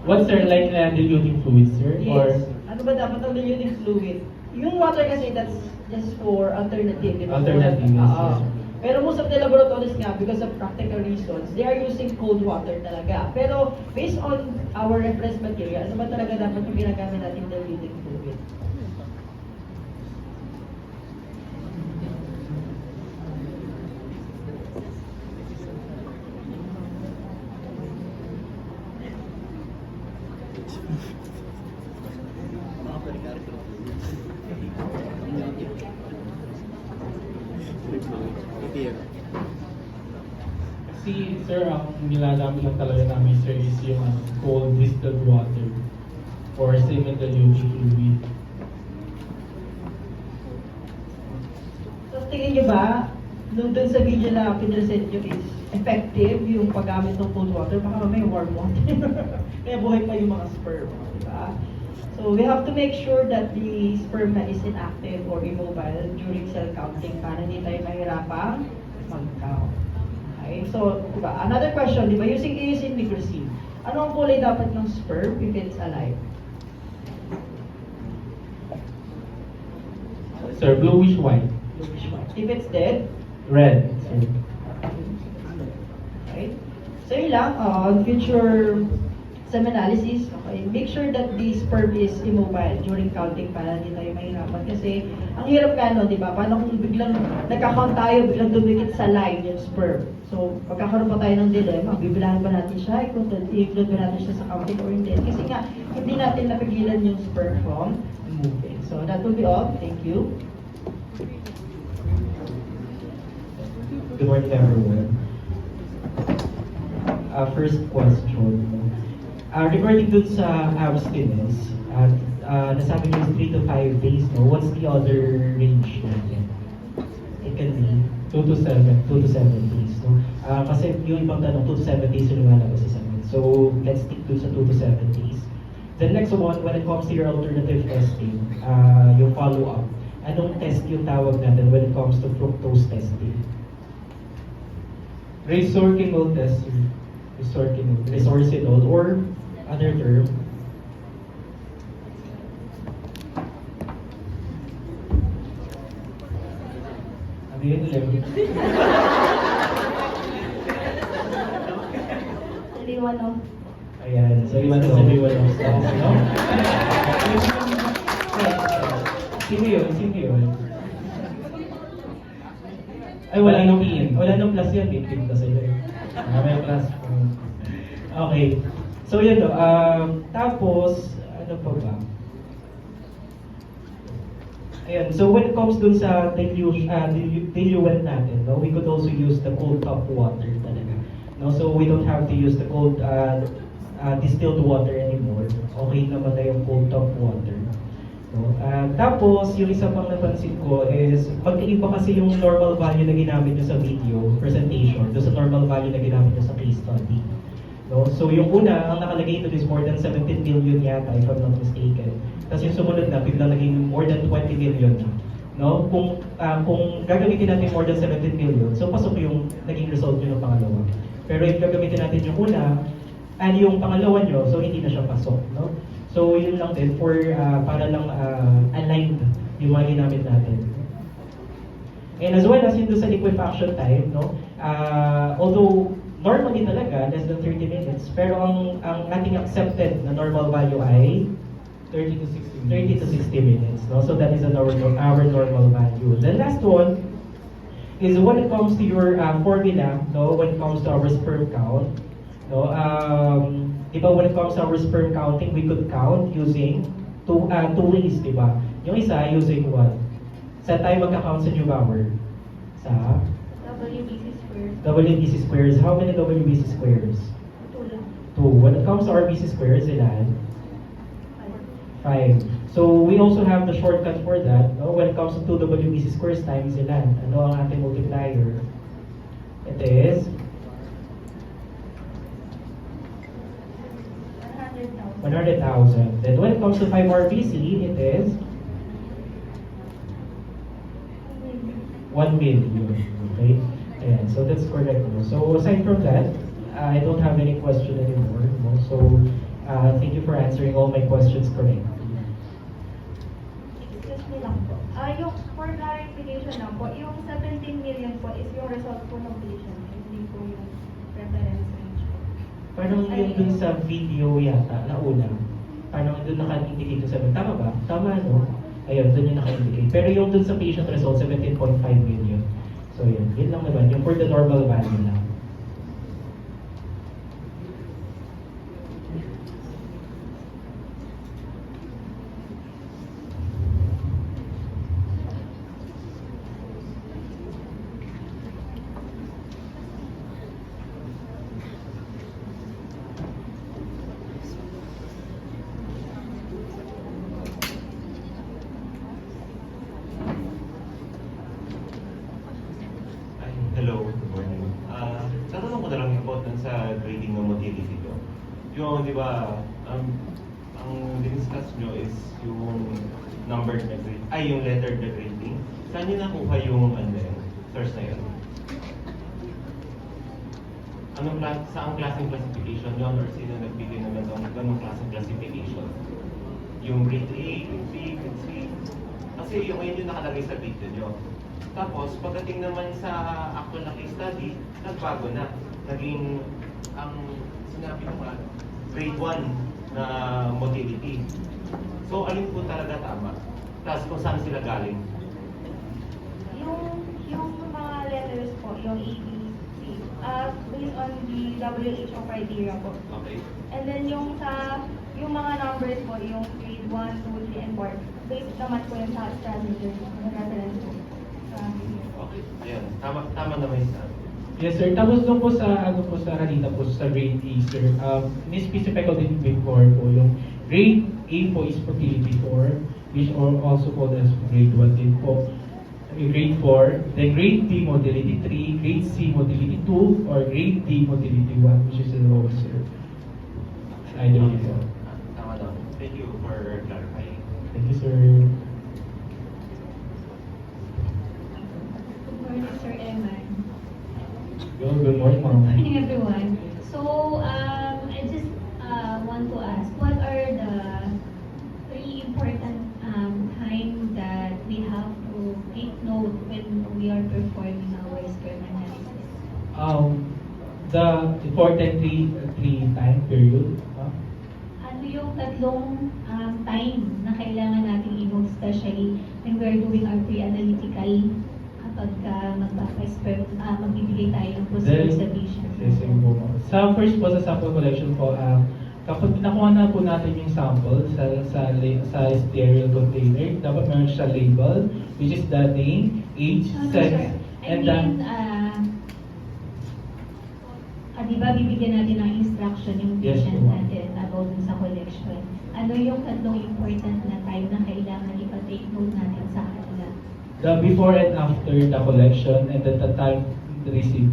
What's sir, like diluting fluid, sir? Yes. Or Ano ba dapat ang diluting fluid? Yung water kasi, that's just for alternative. Diba? Alternative, yes, Oo. yes. Pero most of the laboratories nga, because of practical reasons, they are using cold water talaga. Pero based on our reference material, ano ba talaga dapat yung ginagamit natin diluting fluid? Mga pare-character. kasi, sir, ang nilagamit lang talaga namin, sir, is yung cold distilled water or semen diluting fluid. So tingin nyo ba, nung dun sa video na pinresent nyo is effective yung paggamit ng cold water, baka may warm water. Kaya buhay pa yung mga sperm, di ba? So we have to make sure that the sperm na is inactive or immobile during cell counting para hindi tayo mahirapang mag-count. Okay, so diba, another question, diba, using microscope, ano ang kulay dapat ng sperm if it's alive? Sir, bluish white. If it's dead, Red, sir. right? So yun lang, on future semen analysis, okay, make sure that the sperm is immobile during counting para hindi tayo mahirapan. Kasi ang hirap ka, no, di ba? Paano kung biglang nagka-count tayo, biglang dumikit sa line yung sperm. So, magkakaroon pa tayo ng dilemma, bibilahan ba natin siya, i-include ba natin siya sa counting or hindi. Kasi nga, hindi natin napigilan yung sperm from moving. So, that will be all. Thank you. Good morning, everyone. First question. Regarding dun sa abstinence, nasabi niyo is 3 to 5 days, no? What's the other range natin? It can be 2 to 7. 2 to 7 days, no? Kasi yung ibang tanong, 2 to 7 days yung lumalabas sa amin. So, let's stick to sa 2 to 7 days. The next one, when it comes to your alternative testing, yung follow-up, anong test yung tawag natin when it comes to fructose testing? Resorkinol test, sir. Resorkinol. Resorcinol, or other term, Ano yun, level? Liwanag. ayan, so iwan Sa to. liwan ng stars, no? Sino yun? Sino yun? Ay, wala nang plus yan, pin kasi yun. May class po. Okay. So yun no, tapos, ano pa ba? Ayan, so when it comes dun sa diluent natin, no, we could also use the cold tap water talaga. No, so we don't have to use the cold distilled water anymore. Okay naman na yung cold tap water. No? Tapos, yung isa pang napansin ko is, magkaiba kasi yung normal value na ginamit nyo sa video presentation doon sa normal value na ginamit nyo sa case study. No? So yung una, ang nakalagay ito is more than 17 million yata, if I'm not mistaken. Tapos yung sumunod na, biglang naging more than 20 million na. No? Kung gagamitin natin more than 17 million, so pasok yung naging result nyo ng pangalawa. Pero if gagamitin natin yung una, and yung pangalawa nyo, so hindi na siya pasok. No? So yun lang din for para lang aligned yung mga ginamit natin. And as well as yung doon sa liquefaction time, no? Although normally talaga less than 30 minutes, pero ang ating accepted na normal value ay 30 to 60 minutes. 30 to 60 minutes, no? So that is our normal value. The last one is when it comes to your formula, no? When it comes to our sperm count, no? Diba, when it comes to our sperm counting, we could count using two ways, diba? Yung isa, using what? Sa tayo magka-count sa Neubauer? Sa? WBC squared. WBC squares. How many WBC squares? 2 lang. 2. When it comes to RBC squares, ilan? 5. So, we also have the shortcut for that. No? When it comes to 2 WBC squares times ilan? Ano ang ating multiplier? It is 100,000. Then when it comes to 5 RBC, it is 1 million. Okay? Ayan, so that's correct. No? So aside from that, I don't have any question anymore. No? So thank you for answering all my questions correctly. Excuse me lang po. Yung for clarification lang po, yung 17 million po is yung result po ng patient, hindi po yung reference range po. Parang yung dun sa video yata, nauna, parang dun naka-indicate yung 7. Tama ba? Tama, no? Ayun, dun yung naka-indicate. Pero yung dun sa patient result, 17.5 million. So yun lang naman. Yung for the normal value lang. Hello, good morning. Tatanong ko na lang about dun sa grading ng motility ko. Yung, di ba, ang diniscuss nyo is yung numbered na grade, yung lettered na grading. Saan nyo nakuha yung source na yun? Saang klaseng classification yun or sino nagbigay ng ganong klaseng classification? Yung grade A, grade B, grade C? Kasi yung ngayon yung nakalagay sa video nyo. Tapos, pagdating naman sa actual na case study, nagbago na. Naging, ang sinabi ko nga, grade 1 na motility. So, alin po talaga tama? Tapos kung saan sila galing? Yung mga letters po, yung A, B, C, based on the WHO criteria po. Okay. And then yung mga numbers po, yung grade 1, 2, 3, and 4, based naman po yung sa strategy, yung reference po. Okay. Ayan. Tama naman yung sabi. Yes, sir. Tapos doon po sa, kanina po sa grade A, sir, ni-specify ko din before po, yung grade A po is motility 4, which are also called as grade 1 din po. Grade 4, then grade B motility 3, grade C motility 2, or grade D motility 1, which is the lowest, sir. Either way po. Tama lang. Thank you for clarifying. Thank you, sir. Good morning, Sir Eman. Good morning, ma'am. Good morning, everyone. So, I just want to ask, what are the 3 important times that we have to take note when we are performing our sperm analysis? The important three time period. Ano yung tatlong time na kailangan natin i-note, especially when we're doing our pre-analytical kapag magpapa-sperm, magbibigay tayo ng procedure sa patient. Yes, yun po. Sa first po, sa sample collection po, kapag nakuha na po natin yung sample sa sterile container, dapat meron siya label, which is the name, age, No, sex, sir. I and mean, di ba bibigyan natin ng instruction yung Yes, patient po, ma'am. natin about dun sa collection. Ano yung tatlong important na time na kailangan ipa-take note natin sa kanila? The before and after the collection and then the time to receive.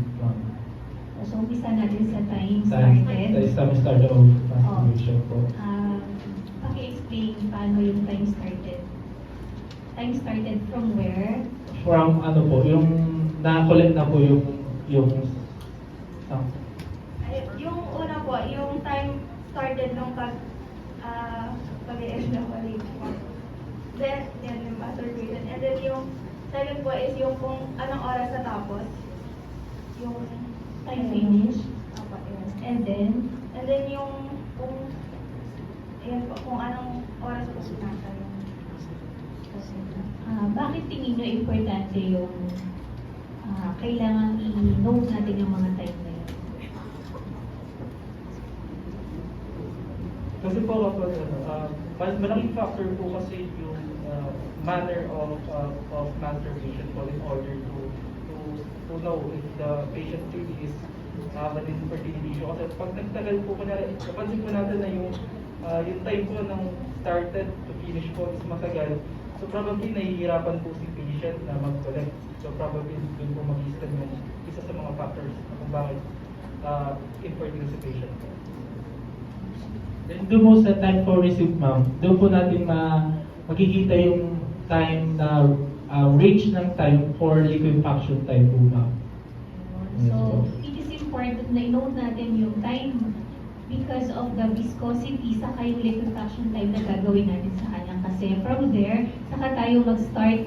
So, umpisa natin sa time Time started. start of masturbation po. Paki-explain paano yung time started. Time started from where? From ano po, yung na-collect na po yung Yung una po, yung time started nung pag-ejaculate po. Then, yan yung masturbation. And then yung second po is yung kung anong oras natapos. Yung Time finish. Apo, yun. And then, yung kung ayan po, kung anong oras po sinasa yung bakit tingin nyo importante yung kailangan i-note natin yung mga time na yun? Kasi po kapag malaking factor po kasi yung manner of masturbation po in order to know if the patient really is an infertility issue. Kasi pag nagtagal po, napansin po natin na yung time po ng started to finish po is matagal. So probably nahihirapan po si patient na mag-collect. So probably dun po mag-istan yung isa sa mga factors na kung bakit infertile si patient. Then doon po sa time for receive, ma'am, doon po natin makikita yung time na range ng time for liquefaction time po, ma'am. So, it is important na i-note natin yung time because of the viscosity saka yung liquefaction time na gagawin natin sa kanya. Kasi from there, saka tayo mag-start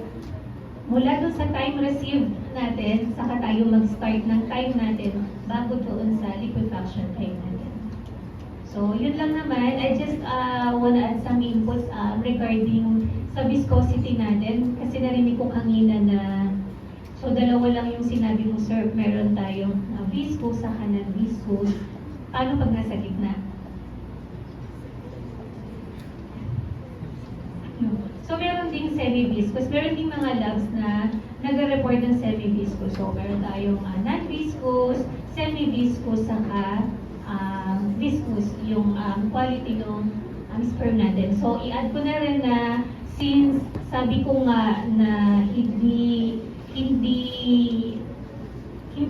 mula doon sa time received natin, saka tayo mag-start ng time natin bago doon sa liquefaction time natin. So, yun lang naman. I just wanna add some inputs regarding sa viscosity natin. Kasi narinig ko kanina na so dalawa lang yung sinabi mo, sir. Meron tayong viscous saka non-viscous. Paano pag nasa gitna? So, meron ding semi-viscous. Meron ding mga labs na nag-report ng semi-viscous. So, meron tayong non-viscous, semi-viscous, saka viscous, yung quality ng sperm natin. So, i-add ko na rin na since sabi ko nga na hindi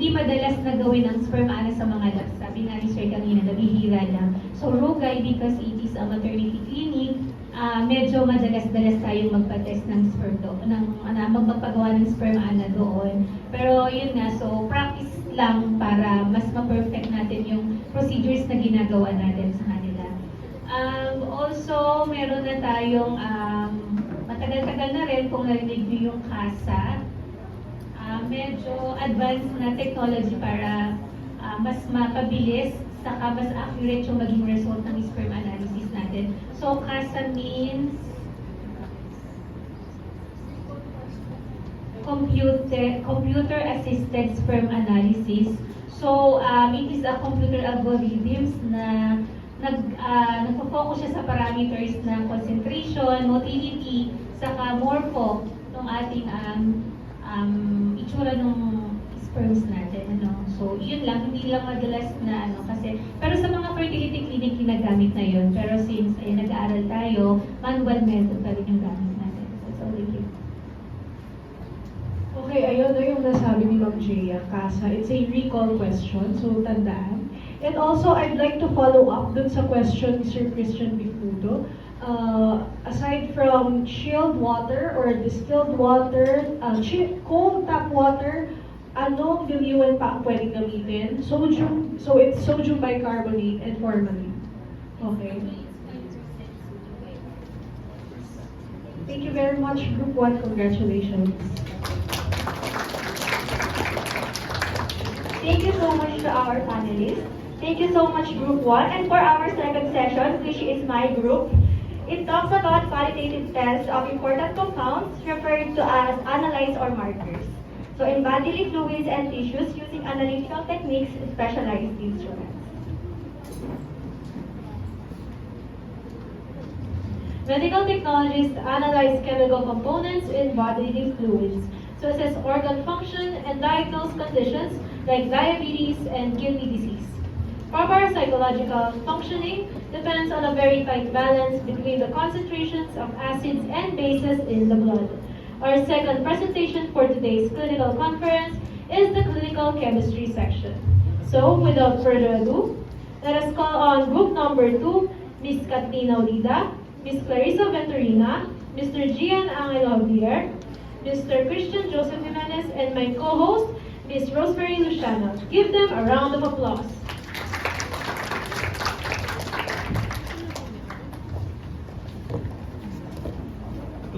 madalas na gawin ang sperm ana sa mga labs. Sabi nga ni Sir kanina, nabihira lang. So, Rugay, because it is a maternity clinic, medyo madalas-dalas tayong magpa-test ng sperm magpapagawa ng sperm ana doon. Pero yun nga, so practice lang para mas ma-perfect natin yung procedures na ginagawa natin sa kanila. Also, meron na tayong matagal-tagal na rin kung narinig niyo yung CASA. Medyo advanced na technology para mas mapabilis saka mas accurate yung maging result ng sperm analysis natin. So, CASA means computer-assisted sperm analysis. So, it is a computer algorithms na nagpo-focus siya sa parameters ng concentration, motility, saka morpho ng ating itsura ng sperms natin. So, yun lang, hindi lang madalas na kasi, pero sa mga fertility clinic ginagamit na yun. Pero since nag-aaral tayo, manual method pa rin yung gamit natin. That's all, thank you. Okay, ayun na yung nasabi ni Ma'am Jaya, CASA. It's a recall question, so tandaan. And also, I'd like to follow up dun sa question ni Sir Christian Bicudo. Aside from chilled water or distilled water, cold tap water, anong diluent pa ang pwedeng gamitin? Sodium, so it's sodium bicarbonate and formalin. Okay. Thank you very much, Group 1. Congratulations. Thank you so much to our panelists. Thank you so much, Group 1. And for our second session, which is my group, it talks about qualitative tests of important compounds referred to as analytes or markers. So in bodily fluids and tissues using analytical techniques, specialized instruments. Medical technologists analyze chemical components in bodily fluids, such as organ function, and diagnose conditions like diabetes and kidney disease. Parapsychological functioning depends on a very tight balance between the concentrations of acids and bases in the blood. Our second presentation for today's clinical conference is the clinical chemistry section. So, without further ado, let us call on group number 2, Ms. Katrina Olida, Ms. Clarissa Venturina, Mr. Gian Angelo Javier, Mr. Christian Joseph Jimenez, and my co-host, Ms. Rosemary Luciano. Give them a round of applause.